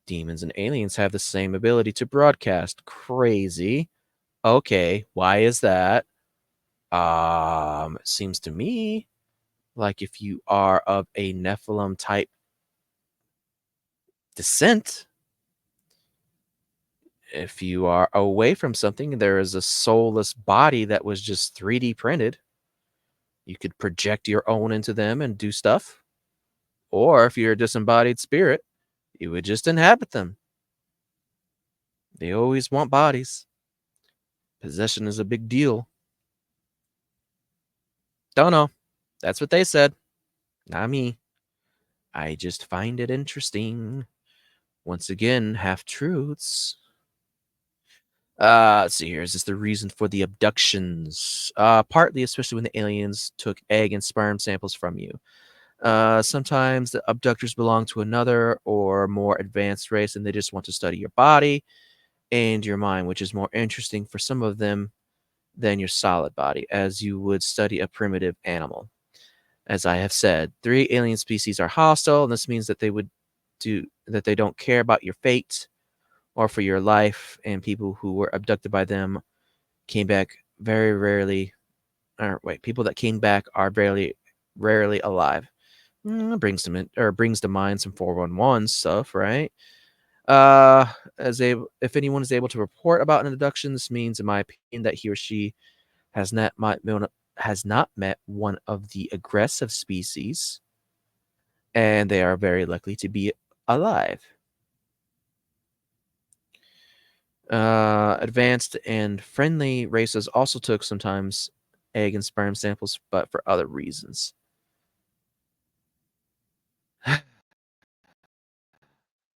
Demons and aliens have the same ability to broadcast. Crazy. Okay, why is that? It seems to me like if you are of a Nephilim type descent, if you are away from something, there is a soulless body that was just 3D printed. You could project your own into them and do stuff. Or if you're a disembodied spirit, you would just inhabit them. They always want bodies. Possession is a big deal. Don't know. That's what they said. Not me. I just find it interesting. Once again, half truths. Let's see here. Is this the reason for the abductions? Partly, especially when the aliens took egg and sperm samples from you. Sometimes the abductors belong to another or more advanced race, and they just want to study your body and your mind, which is more interesting for some of them than your solid body, as you would study a primitive animal. As I have said, 3 alien species are hostile, and this means that they don't care about your fate or for your life, and people who were abducted by them came back very rarely. People that came back are rarely alive. Brings to mind some 411 stuff, right? If anyone is able to report about an abduction, this means, in my opinion, that he or she has not met one of the aggressive species, and they are very likely to be alive. Advanced and friendly races also took sometimes egg and sperm samples, but for other reasons.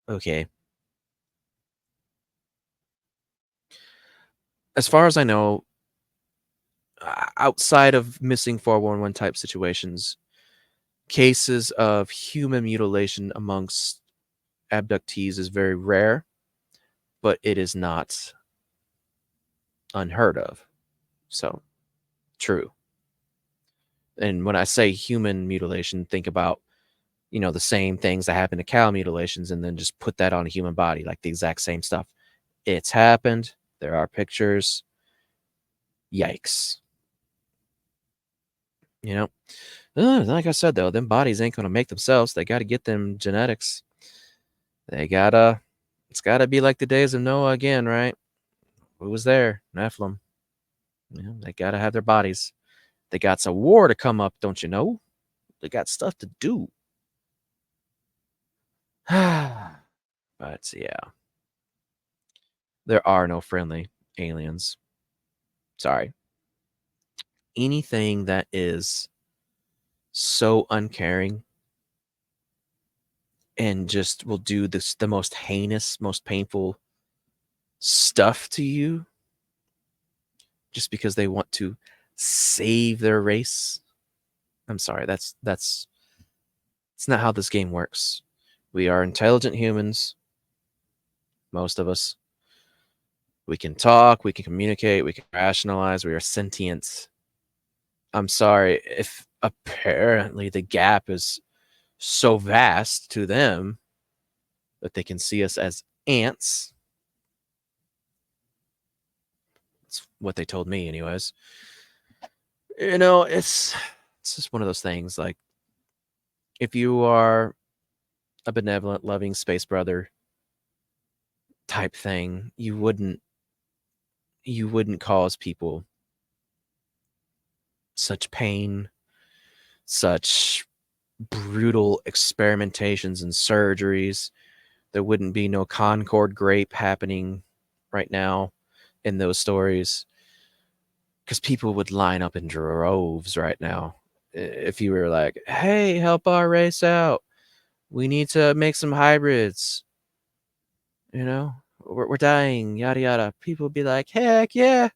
Okay. As far as I know, outside of missing 411 type situations, cases of human mutilation amongst abductees is very rare, but it is not unheard of. So, true. And when I say human mutilation, think about, the same things that happen to cow mutilations and then just put that on a human body, like the exact same stuff. It's happened. There are pictures. Yikes. Like I said, though, them bodies ain't going to make themselves. They got to get them genetics. It's got to be like the days of Noah again, right? Who was there? Nephilim. They got to have their bodies. They got some war to come up, don't you know? They got stuff to do. But yeah, there are no friendly aliens. Sorry. anything that is so uncaring and just will do the most heinous, most painful stuff to you just because they want to save their race. I'm sorry, that's it's not how this game works. We are intelligent humans, most of us. We can talk, we can communicate, we can rationalize, we are sentient. I'm sorry if apparently the gap is so vast to them that they can see us as ants. That's what they told me, anyways. You know, it's just one of those things. Like, if you are a benevolent, loving space brother type thing, you wouldn't cause people such pain, such brutal experimentations and surgeries. There wouldn't be no Concord grape happening right now in those stories, because people would line up in droves right now if you were like, hey, help our race out, we need to make some hybrids, you know, we're dying, yada yada. People would be like, heck yeah,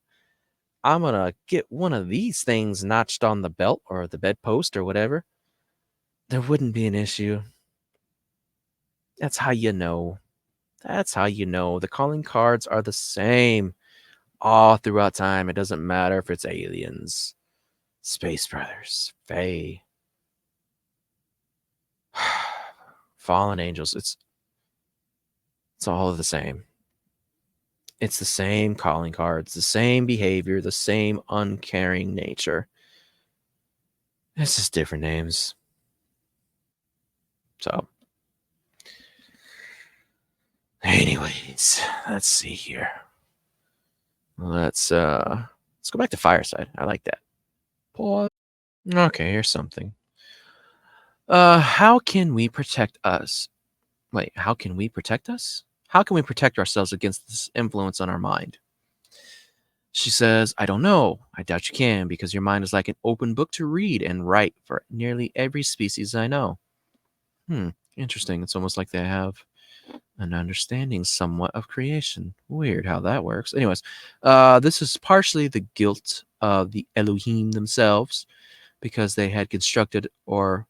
I'm gonna get one of these things notched on the belt or the bedpost or whatever. There wouldn't be an issue. That's how you know. That's how you know. The calling cards are the same all throughout time. It doesn't matter if it's aliens, space brothers, fae, fallen angels. It's all the same. It's the same calling cards, the same behavior, the same uncaring nature. It's just different names. So, anyways, let's see here. Let's go back to Fireside. I like that. Pause. Okay, here's something. How can we protect us? Wait, how can we protect us? How can we protect ourselves against this influence on our mind? She says, I don't know. I doubt you can, because your mind is like an open book to read and write for nearly every species I know. Interesting. It's almost like they have an understanding somewhat of creation. Weird how that works. Anyways, this is partially the guilt of the Elohim themselves, because they had constructed, or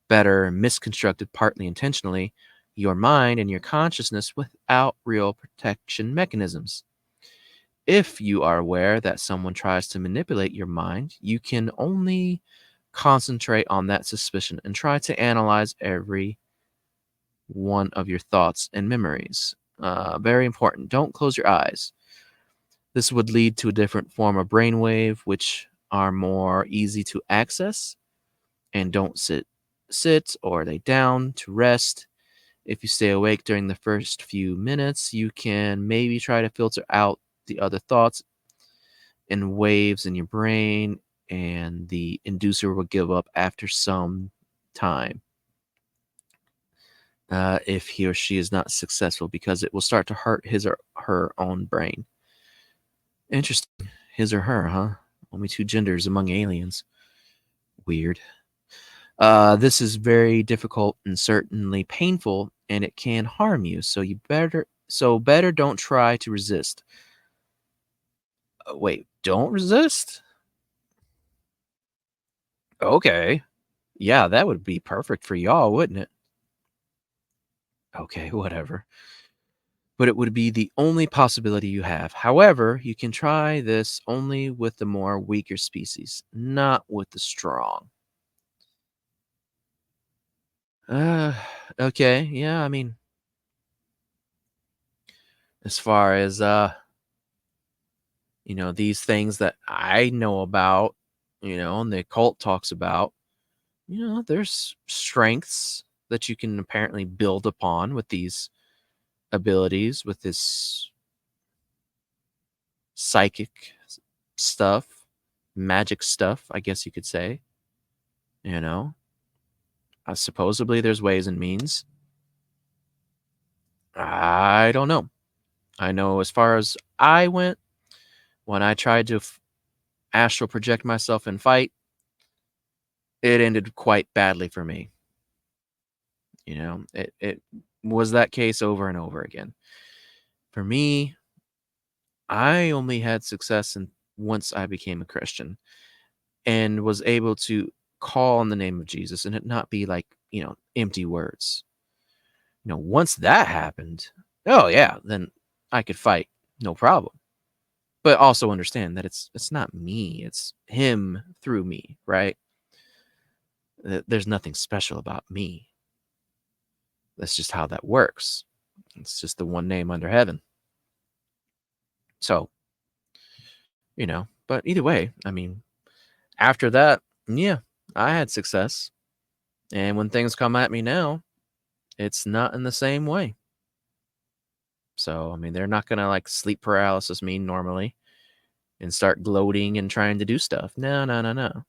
better, misconstructed partly intentionally, your mind and your consciousness without real protection mechanisms. If you are aware that someone tries to manipulate your mind, you can only concentrate on that suspicion and try to analyze every one of your thoughts and memories. Very important. Don't close your eyes. This would lead to a different form of brainwave, which are more easy to access. And don't sit or lay down to rest. If you stay awake during the first few minutes, you can maybe try to filter out the other thoughts and waves in your brain, and the inducer will give up after some time. If he or she is not successful, because it will start to hurt his or her own brain. Interesting. His or her, huh? Only two genders among aliens. Weird. This is very difficult and certainly painful, and it can harm you. So better don't try to resist. Wait, don't resist? Okay. Yeah, that would be perfect for y'all, wouldn't it? Okay, whatever. But it would be the only possibility you have. However, you can try this only with the more weaker species, not with the strong. Okay, yeah, I mean, as far as these things that I know about, and the occult talks about, there's strengths that you can apparently build upon with these abilities, with this psychic stuff, magic stuff, I guess you could say. Supposedly there's ways and means. I don't know. I know as far as I went, when I tried to astral project myself and fight, it ended quite badly for me. You know, it was that case over and over again. For me, I only had success once I became a Christian and was able to call on the name of Jesus and it not be like, empty words. Once that happened, oh yeah, then I could fight, no problem. But also understand that it's not me, it's him through me, right? There's nothing special about me. That's just how that works. It's just the one name under heaven. So, but either way, I mean, after that, yeah, I had success. And when things come at me now, it's not in the same way. So, I mean, they're not going to like sleep paralysis me normally and start gloating and trying to do stuff. No, no, no, no.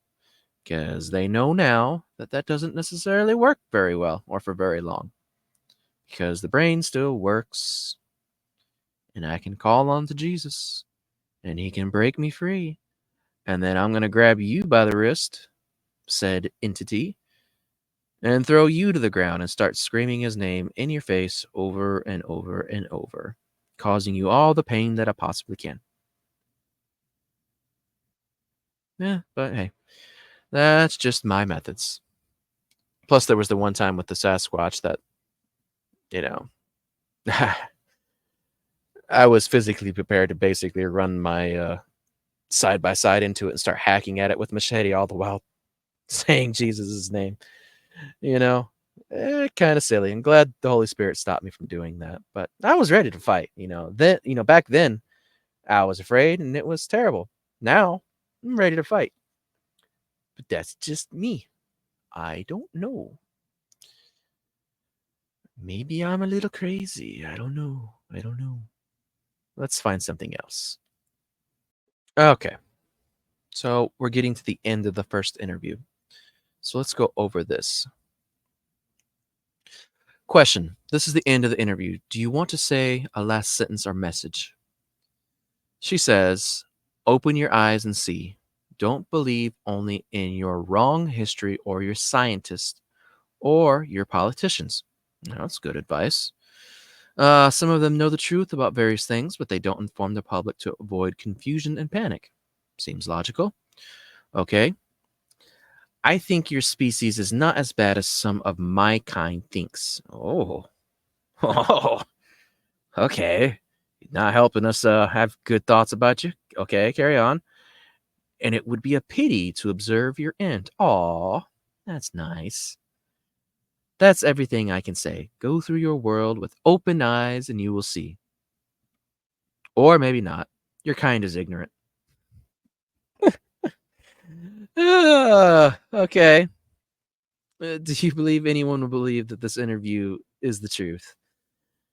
Because they know now that that doesn't necessarily work very well or for very long. Because the brain still works. And I can call on to Jesus. And he can break me free. And then I'm going to grab you by the wrist, said entity, and throw you to the ground and start screaming his name in your face over and over and over, causing you all the pain that I possibly can. Yeah, but hey, that's just my methods. Plus, there was the one time with the Sasquatch that, I was physically prepared to basically run my side by side into it and start hacking at it with machete all the while saying Jesus' name. Kind of silly. I'm glad the Holy Spirit stopped me from doing that. But I was ready to fight. Back then I was afraid and it was terrible. Now I'm ready to fight. But that's just me. I don't know. Maybe I'm a little crazy. I don't know. Let's find something else. Okay. So we're getting to the end of the first interview. So let's go over this. Question. This is the end of the interview. Do you want to say a last sentence or message? She says, open your eyes and see. Don't believe only in your wrong history or your scientists or your politicians. That's good advice. Some of them know the truth about various things, but they don't inform the public to avoid confusion and panic. Seems logical. Okay. I think your species is not as bad as some of my kind thinks. Oh. Oh. Okay. Not helping us have good thoughts about you. Okay, carry on. And it would be a pity to observe your end. Aw, that's nice. That's everything I can say. Go through your world with open eyes and you will see. Or maybe not. Your kind is ignorant. Okay. Do you believe anyone will believe that this interview is the truth?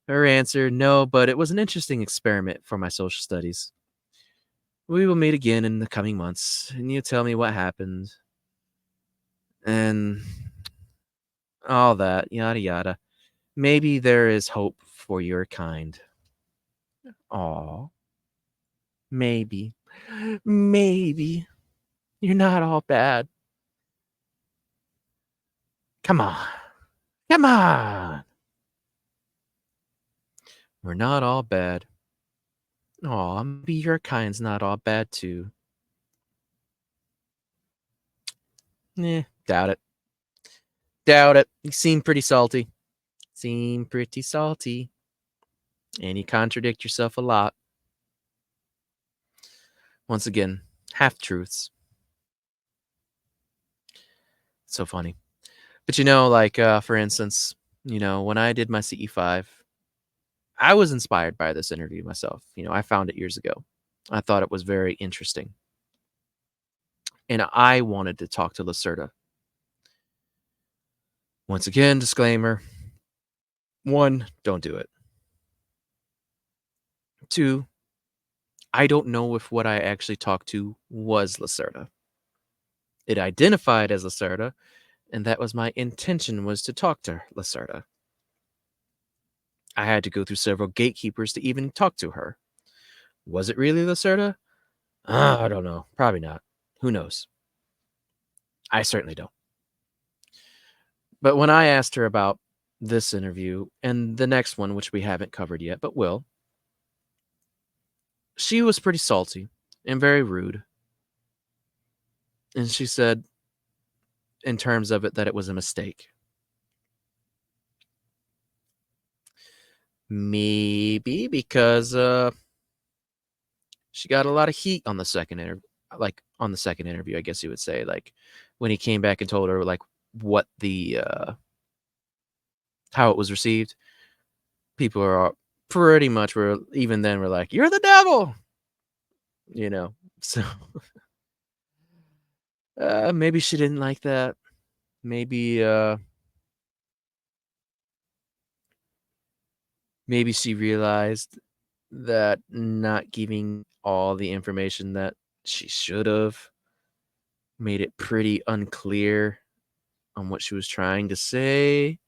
Her answer, no, but it was an interesting experiment for my social studies. We will meet again in the coming months, and you tell me what happened. And all that, yada yada. Maybe there is hope for your kind. Aw. Maybe. Maybe. You're not all bad. Come on. Come on. We're not all bad. Aw, maybe your kind's not all bad too. Doubt it. Doubt it. You seem pretty salty. And you contradict yourself a lot. Once again, half-truths. So funny. But for instance, when I did my CE5, I was inspired by this interview myself. I found it years ago. I thought it was very interesting. And I wanted to talk to Lacerta. Once again, disclaimer. 1, don't do it. 2, I don't know if what I actually talked to was Lacerta. It identified as Lacerta, and that was my intention, was to talk to Lacerta. I had to go through several gatekeepers to even talk to her. Was it really Lacerta? I don't know. Probably not. Who knows? I certainly don't. But when I asked her about this interview and the next one, which we haven't covered yet, but will, she was pretty salty and very rude. And she said, in terms of it, that it was a mistake. Maybe because she got a lot of heat on the second interview, I guess you would say, like when he came back and told her like what the how it was received. People are pretty much were like, "You're the devil," you know. So maybe she didn't like that. Maybe maybe she realized that not giving all the information that she should have made it pretty unclear on what she was trying to say.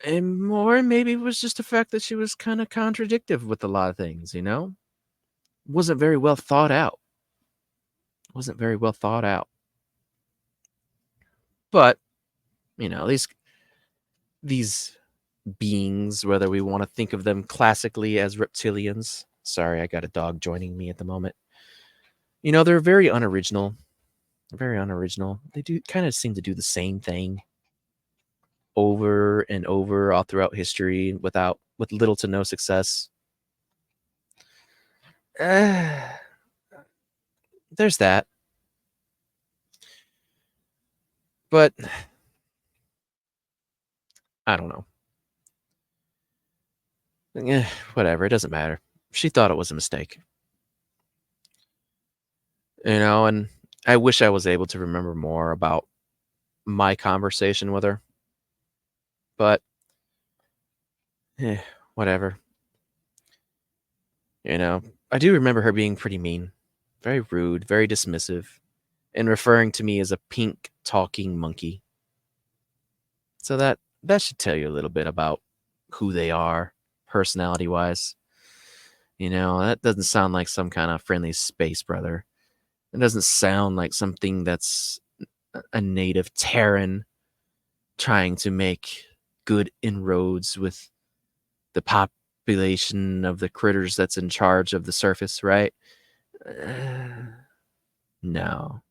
And more, maybe it was just the fact that she was kind of contradictive with a lot of things, you know? Wasn't very well thought out. Wasn't very well thought out. But, you know, these beings, whether we want to think of them classically as reptilians. Sorry, I got a dog joining me at the moment. You know, they're very unoriginal. Very unoriginal. They do kind of seem to do the same thing over and over all throughout history with little to no success. There's that. But I don't know. Whatever, it doesn't matter. She thought it was a mistake. You know, and I wish I was able to remember more about my conversation with her. But whatever. You know, I do remember her being pretty mean, very rude, very dismissive, and referring to me as a pink talking monkey. So that should tell you a little bit about who they are, personality-wise. You know, that doesn't sound like some kind of friendly space brother. It doesn't sound like something that's a native Terran trying to make good inroads with the population of the critters that's in charge of the surface, right? No.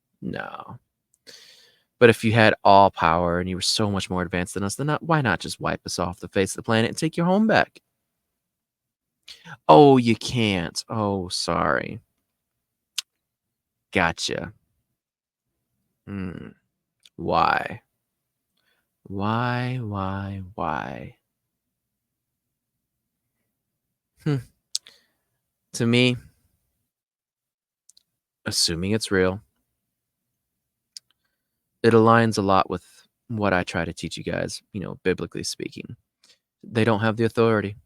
But if you had all power and you were so much more advanced than us, then why not just wipe us off the face of the planet and take your home back? Oh, you can't. Oh, sorry. Gotcha. Why? Why? To me, assuming it's real, it aligns a lot with what I try to teach you guys, you know, biblically speaking. They don't have the authority.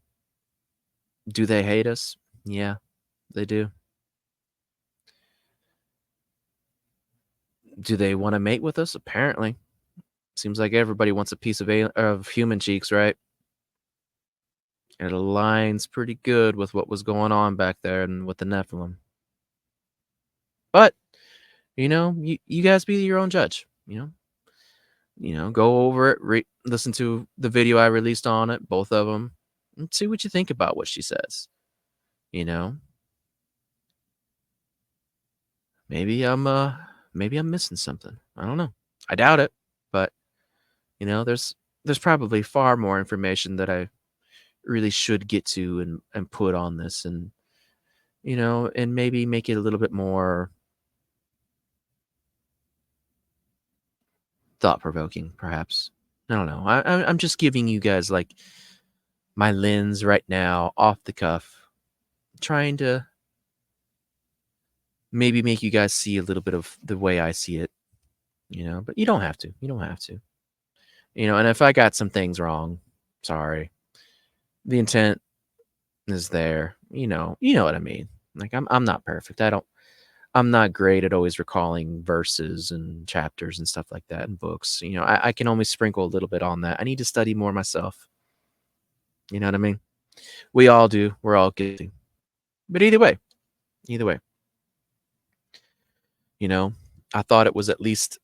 Do they hate us? Yeah, they do. Do they want to mate with us? Apparently. Seems like everybody wants a piece of human cheeks, right? It aligns pretty good with what was going on back there and with the Nephilim. But, you know, you guys be your own judge, you know, go over it, listen to the video I released on it, both of them, and see what you think about what she says. You know, maybe I'm missing something. I don't know. I doubt it, but you know, there's probably far more information that I really should get to and put on this, and you know, and maybe make it a little bit more thought-provoking, perhaps. I don't know. I'm just giving you guys like my lens right now, off the cuff, trying to maybe make you guys see a little bit of the way I see it, you know, but you don't have to. You don't have to. You know, and if I got some things wrong, sorry. The intent is there. You know what I mean. Like I'm not perfect. I'm not great at always recalling verses and chapters and stuff like that in books. You know, I can only sprinkle a little bit on that. I need to study more myself. You know what I mean? We all do. We're all guilty. But either way, you know, I thought it was at least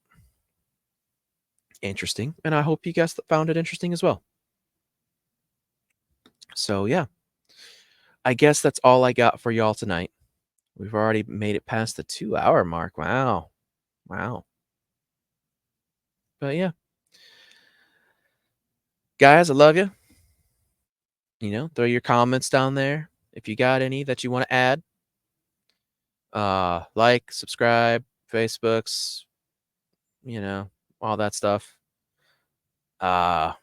interesting, and I hope you guys found it interesting as well. So yeah, I guess that's all I got for y'all tonight. We've already made it past the 2-hour mark. Wow. But yeah, guys, I love you. Throw your comments down there if you got any that you want to add. Like, subscribe, Facebooks, all that stuff. I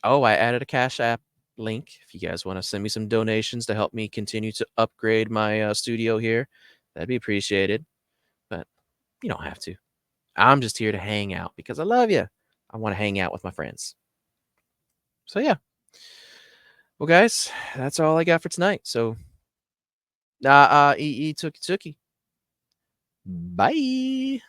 added a Cash App link if you guys want to send me some donations to help me continue to upgrade my studio here. That'd be appreciated. But you don't have to. I'm just here to hang out because I love you. I want to hang out with my friends. So yeah. Well, guys, that's all I got for tonight. So, tookie. Bye.